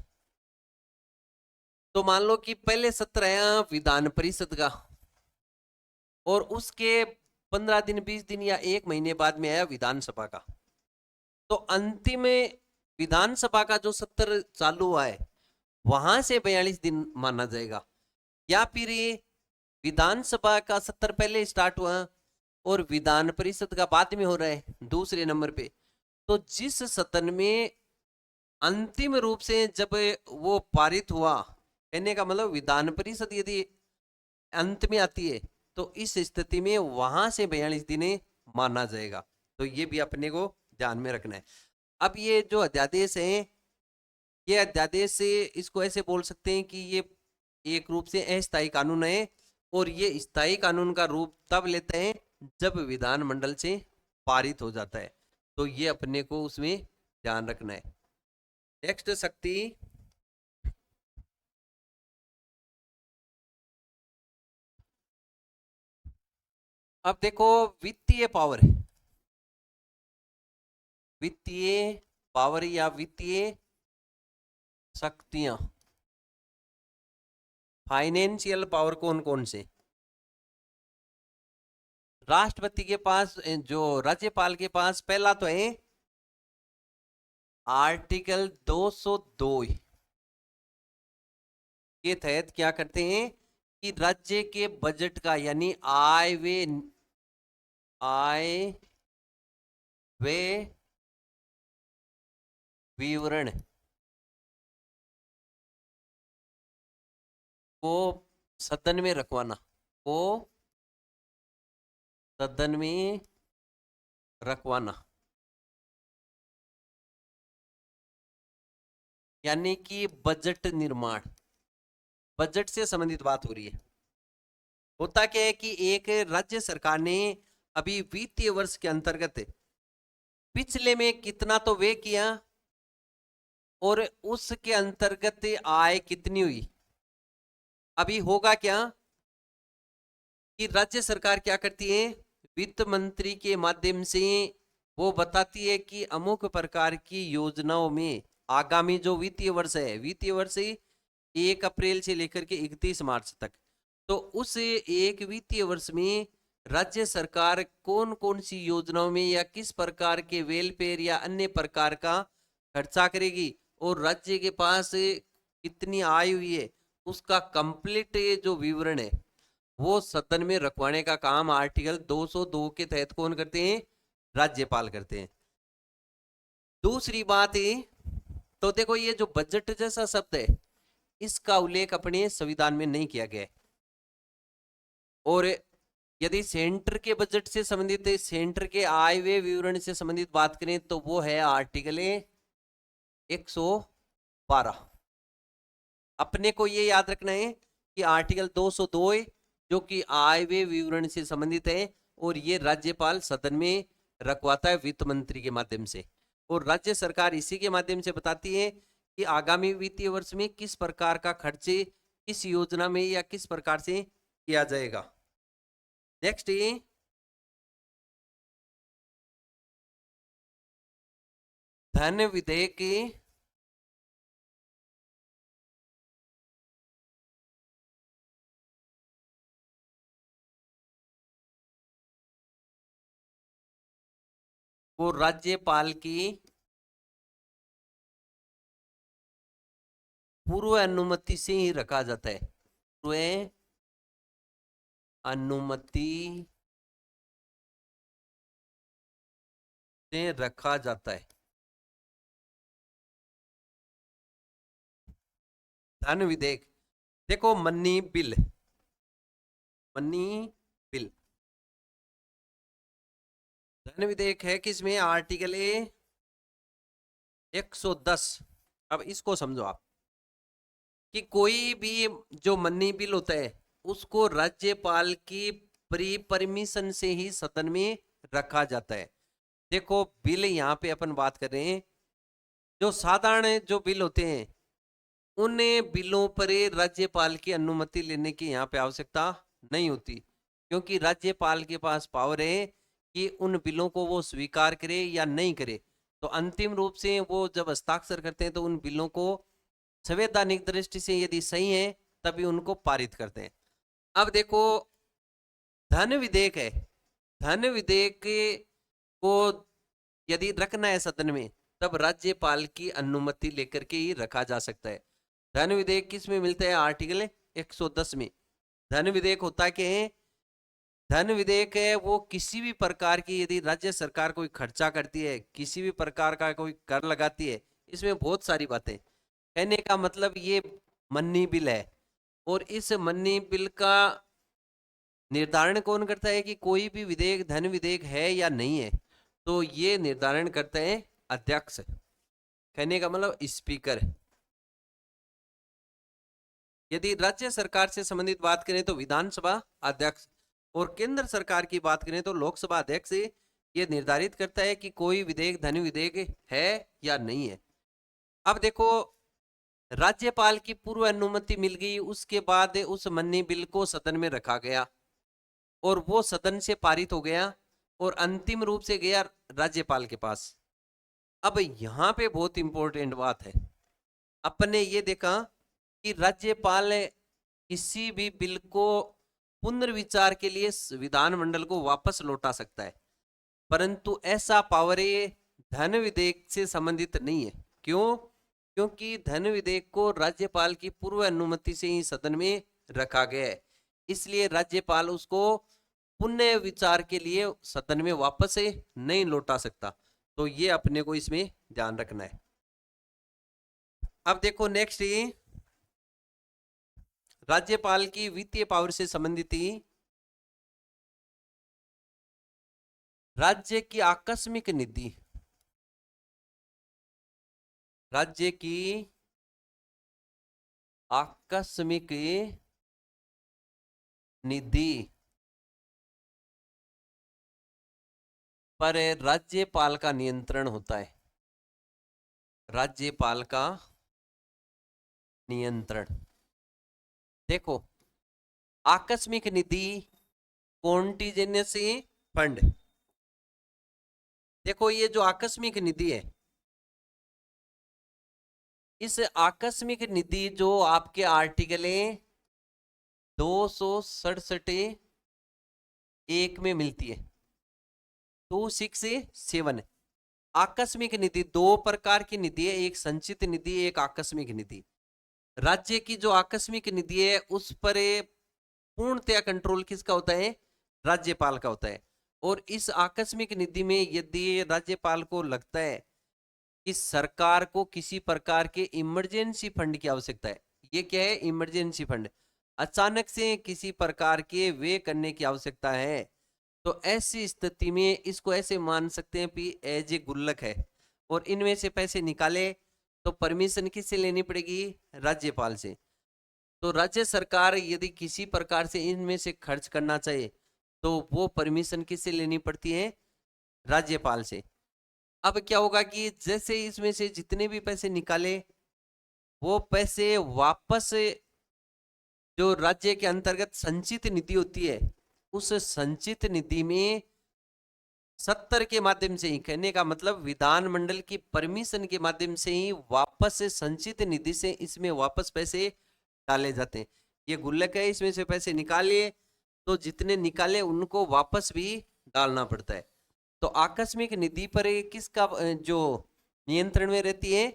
तो मान लो कि पहले सत्र है विधान परिषद का, और उसके 15 दिन 20 दिन या एक महीने बाद में आया विधानसभा का। तो अंतिम विधानसभा का जो सत्र चालू हुआ है वहां से 42 दिन माना जाएगा। या फिर ये विधानसभा का सत्र पहले स्टार्ट हुआ और विधान परिषद का बाद में हो रहा है दूसरे नंबर पे, तो जिस सदन में अंतिम रूप से जब वो पारित हुआ, कहने का मतलब विधान परिषद यदि अंत में आती है तो इस स्थिति में वहां से 42 दिन माना जाएगा। तो ये भी अपने को ध्यान में रखना है। अब ये जो अध्यादेश है, ये अध्यादेश से इसको ऐसे बोल सकते हैं कि ये एक रूप से अस्थायी कानून है, और ये स्थायी कानून का रूप तब लेते हैं जब विधानमंडल से पारित हो जाता है। तो ये अपने को उसमें ध्यान रखना है। नेक्स्ट शक्ति, अब देखो वित्तीय पावर, वित्तीय पावर या वित्तीय शक्तियां, फाइनेंशियल पावर कौन कौन से। राष्ट्रपति के पास, जो राज्यपाल के पास पहला तो है आर्टिकल 202 के तहत क्या करते हैं कि राज्य के बजट का यानी आय वे विवरण को सदन में रखवाना, को सदन में रखवाना, यानी कि बजट निर्माण, बजट से संबंधित बात हो रही है। होता क्या है कि एक राज्य सरकार ने अभी वित्तीय वर्ष के अंतर्गत पिछले में कितना तो व्यय किया और उसके अंतर्गत आय कितनी हुई। अभी होगा क्या कि राज्य सरकार क्या करती है, वित्त मंत्री के माध्यम से वो बताती है कि अमुक प्रकार की योजनाओं में आगामी जो वित्तीय वर्ष है, वित्तीय वर्ष 1 अप्रैल से लेकर के 31 मार्च तक, तो उस एक वित्तीय वर्ष में राज्य सरकार कौन कौन सी योजनाओं में या किस प्रकार के वेलफेयर या अन्य प्रकार का खर्चा करेगी और राज्य के पास कितनी आय हुई है, उसका कंप्लीट जो विवरण है वो सदन में रखवाने का काम आर्टिकल 202 के तहत कौन करते हैं, राज्यपाल करते हैं। दूसरी बात है, तो देखो ये जो बजट जैसा शब्द है इसका उल्लेख अपने संविधान में नहीं किया गया है। और यदि सेंटर के बजट से संबंधित, सेंटर के आय व्यय विवरण से संबंधित बात करें तो वो है आर्टिकल 112। अपने को ये याद रखना है कि आर्टिकल 202 जो कि आय व्यय विवरण से संबंधित है, और ये राज्यपाल सदन में रखवाता है वित्त मंत्री के माध्यम से, और राज्य सरकार इसी के माध्यम से बताती है कि आगामी वित्तीय वर्ष में किस प्रकार का खर्चे किस योजना में या किस प्रकार से किया जाएगा। नेक्स्ट धन विधेयक को राज्यपाल की पूर्व अनुमति से ही रखा जाता है, पूर्व अनुमति से रखा जाता है। धन विधेयक देखो, मनी बिल, मनी बिल, धन विधेयक है किसमें, आर्टिकल 110। अब इसको समझो आप कि कोई भी जो मनी बिल होता है उसको राज्यपाल की प्री परमिशन से ही सदन में रखा जाता है। देखो बिल यहाँ पे अपन बात कर रहे हैं, जो साधारण जो बिल होते हैं उन बिलों पर राज्यपाल की अनुमति लेने की यहाँ पे आवश्यकता नहीं होती, क्योंकि राज्यपाल के पास पावर है कि उन बिलों को वो स्वीकार करे या नहीं करे। तो अंतिम रूप से वो जब हस्ताक्षर करते हैं तो उन बिलों को संवैधानिक दृष्टि से यदि सही है तभी उनको पारित करते हैं। अब देखो धन विधेयक है, धन विधेयक को यदि रखना है सदन में तब राज्यपाल की अनुमति लेकर के ही रखा जा सकता है। धन विधेयक किस में मिलता है, आर्टिकल 110 में। धन विधेयक होता क्या है, धन विधेयक है वो किसी भी प्रकार की यदि राज्य सरकार कोई खर्चा करती है, किसी भी प्रकार का कोई कर लगाती है, इसमें बहुत सारी बातें, कहने का मतलब ये मनी बिल है। और इस मनी बिल का निर्धारण कौन करता है कि कोई भी विधेयक धन विधेयक है या नहीं है, तो ये निर्धारण करते हैं अध्यक्ष, कहने का मतलब स्पीकर। यदि राज्य सरकार से संबंधित बात करें तो विधानसभा अध्यक्ष, और केंद्र सरकार की बात करें तो लोकसभा अध्यक्ष ये निर्धारित करता है कि कोई विधेयक धन विधेयक है या नहीं है। अब देखो राज्यपाल की पूर्व अनुमति मिल गई, उसके बाद उस मनी बिल को सदन में रखा गया और वो सदन से पारित हो गया और अंतिम रूप से गया राज्यपाल के पास। अब यहां पे बहुत इंपॉर्टेंट बात है, अपने ये देखा कि राज्यपाल किसी भी बिल को पुनर्विचार के लिए विधानमंडल को वापस लौटा सकता है, परंतु ऐसा पावर ये धन विधेयक से संबंधित नहीं है। क्यों? क्योंकि धन विधेयक को राज्यपाल की पूर्व अनुमति से ही सदन में रखा गया है, इसलिए राज्यपाल उसको पुनः विचार के लिए सदन में वापस नहीं लौटा सकता। तो ये अपने को इसमें ध्यान रखना है। अब देखो नेक्स्ट, ये राज्यपाल की वित्तीय पावर से संबंधित ही राज्य की आकस्मिक निधि, राज्य की आकस्मिक निधि पर राज्यपाल का नियंत्रण होता है, राज्यपाल का नियंत्रण। देखो आकस्मिक निधि, कॉन्टिजेंसी फंड, देखो ये जो आकस्मिक निधि है, इस आकस्मिक निधि जो आपके आर्टिकल 267 एक में मिलती है, 267। आकस्मिक निधि दो प्रकार की निधि है, एक संचित निधि, एक आकस्मिक निधि। राज्य की जो आकस्मिक निधि है उस पर पूर्णतया कंट्रोल किसका होता है, राज्यपाल का होता है। और इस आकस्मिक निधि में यदि राज्यपाल को लगता है कि सरकार को किसी प्रकार के इमरजेंसी फंड की आवश्यकता है, ये क्या है, इमरजेंसी फंड, अचानक से किसी प्रकार के व्यय करने की आवश्यकता है, तो ऐसी स्थिति में इसको ऐसे मान सकते हैं कि एज ए गुल्लक है और इनमें से पैसे निकाले तो परमिशन किससे लेनी पड़ेगी, राज्यपाल से। तो राज्य सरकार यदि किसी प्रकार से इनमें से खर्च करना चाहे तो वो परमिशन किससे लेनी पड़ती है, राज्यपाल से। अब क्या होगा कि जैसे इसमें से जितने भी पैसे निकाले वो पैसे वापस जो राज्य के अंतर्गत संचित निधि होती है, उस संचित निधि में 70 के माध्यम से ही, कहने का मतलब विधानमंडल की परमिशन के माध्यम से ही वापस संचित निधि से इसमें वापस पैसे डाले जाते हैं। ये गुल्लक है, इसमें से पैसे निकालिए तो जितने निकाले उनको वापस भी डालना पड़ता है। तो आकस्मिक निधि पर किसका जो नियंत्रण में रहती है,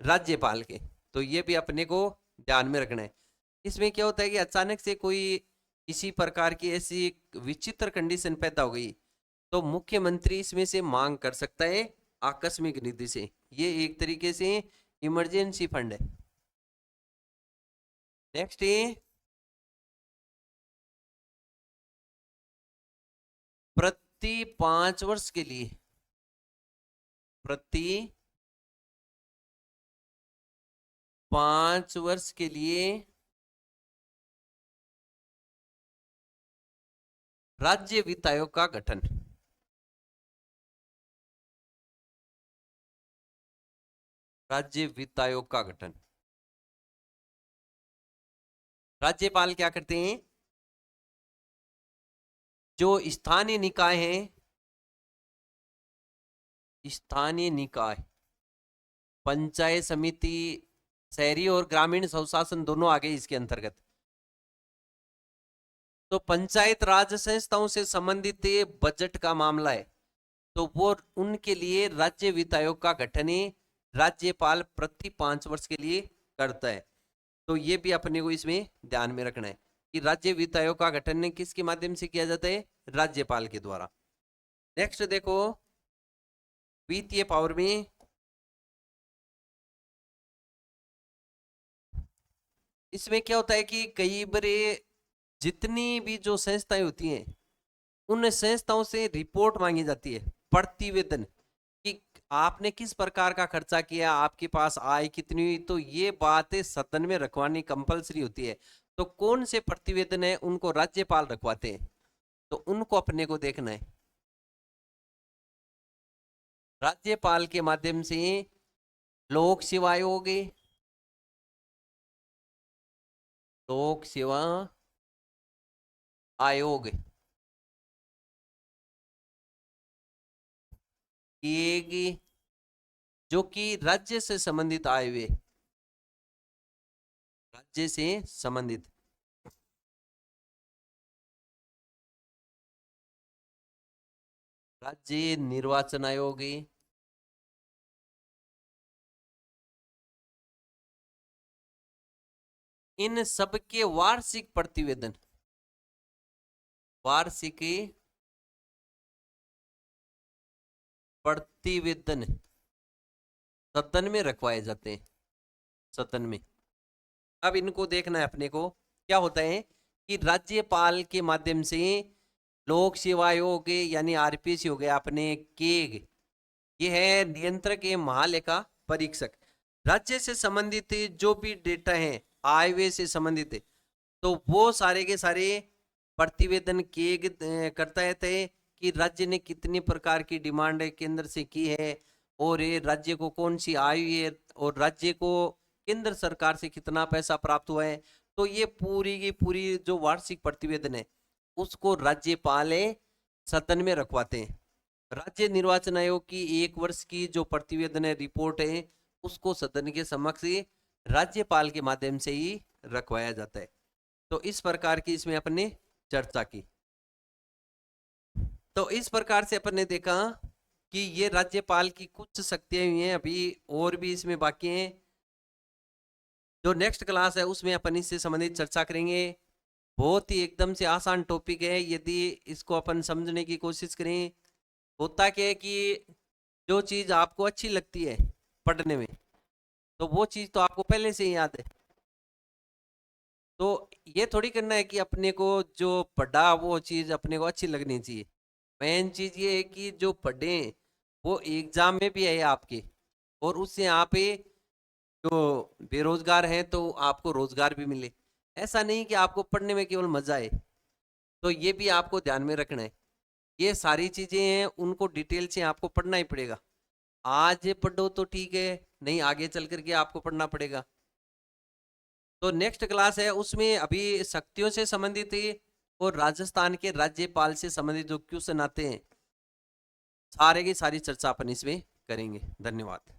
राज्यपाल के। तो ये भी अपने को ध्यान में रखना है। इसमें क्या होता है कि अचानक से कोई किसी प्रकार की ऐसी विचित्र कंडीशन पैदा हो गई तो मुख्यमंत्री इसमें से मांग कर सकता है आकस्मिक निधि से। ये एक तरीके से इमरजेंसी फंड है। नेक्स्ट प्रति 5 वर्ष के लिए, प्रति 5 वर्ष के लिए राज्य वित्त आयोग का गठन। राज्य वित्त आयोग का गठन। राज्यपाल क्या करते हैं? जो स्थानीय निकाय हैं, स्थानीय निकाय, पंचायत समिति, शहरी और ग्रामीण स्वशासन दोनों आ गए इसके अंतर्गत। तो पंचायत राज संस्थाओं से संबंधित बजट का मामला है तो वो उनके लिए राज्य वित्त आयोग का गठन राज्यपाल प्रति 5 वर्ष के लिए करता है। तो ये भी अपने को इसमें ध्यान में रखना है कि राज्य वित्त आयोग का गठन किसके माध्यम से किया जाता है? राज्यपाल के द्वारा। नेक्स्ट देखो, वित्तीय पावर में इसमें क्या होता है कि कई बार जितनी भी जो संस्थाएं होती हैं उन संस्थाओं से रिपोर्ट मांगी जाती है, प्रतिवेदन, कि आपने किस प्रकार का खर्चा किया, आपके पास आय कितनी हुई। तो ये बातें सदन में रखवानी कंपलसरी होती है। तो कौन से प्रतिवेदन है उनको राज्यपाल रखवाते हैं, तो उनको अपने को देखना है। राज्यपाल के माध्यम से लोक सेवा आयोग, लोक सेवा आयोग, जो कि राज्य से संबंधित आए हुए, राज्य से संबंधित। राज्य निर्वाचन आयोग, इन सबके वार्षिक प्रतिवेदन, वार्षिक प्रतिवेदन सदन में रखवाए जाते हैं, सदन में। अब इनको देखना है अपने को। क्या होता है कि राज्यपाल के माध्यम से लोक सेवा आयोग यानी आरपीएस हो गया, अपने केग, ये है नियंत्रक एवं महालेखा परीक्षक। राज्य से संबंधित जो भी डेटा है, आय व्यय से संबंधित है, तो वो सारे के सारे प्रतिवेदन केग करता है तय कि राज्य ने कितनी प्रकार की डिमांड केंद्र से की है और ये राज्य को कौन सी आय है और राज्य को केंद्र सरकार से कितना पैसा प्राप्त हुआ है। तो ये पूरी की पूरी जो वार्षिक प्रतिवेदन है उसको राज्यपाल सदन में रखवाते हैं। राज्य निर्वाचन आयोग की 1 वर्ष की जो प्रतिवेदन है, रिपोर्ट है, उसको सदन के समक्ष राज्यपाल के माध्यम से ही रखवाया जाता है। तो इस प्रकार की इसमें अपने चर्चा की। तो इस प्रकार से अपन ने देखा कि ये राज्यपाल की कुछ शक्तियां हुई हैं, अभी और भी इसमें बाकी हैं। जो नेक्स्ट क्लास है उसमें अपन इससे संबंधित चर्चा करेंगे। बहुत ही एकदम से आसान टॉपिक है, यदि इसको अपन समझने की कोशिश करें। होता क्या है कि जो चीज आपको अच्छी लगती है पढ़ने में, तो वो चीज तो आपको पहले से ही याद है। तो ये थोड़ी करना है कि अपने को जो पढ़ा वो चीज अपने को अच्छी लगनी चाहिए। मेन चीज ये है कि जो पढ़े वो एग्जाम में भी है आपके, और उससे आप जो बेरोजगार हैं तो आपको रोजगार भी मिले। ऐसा नहीं कि आपको पढ़ने में केवल मजा आए। तो ये भी आपको ध्यान में रखना है। ये सारी चीजें हैं, उनको डिटेल से आपको पढ़ना ही पड़ेगा। आज पढ़ो तो ठीक है, नहीं आगे चल करके आपको पढ़ना पड़ेगा। तो नेक्स्ट क्लास है उसमें अभी शक्तियों से संबंधित और राजस्थान के राज्यपाल से संबंधित जो क्वेश्चन आते हैं, सारे की सारी चर्चा अपन इसमें करेंगे। धन्यवाद।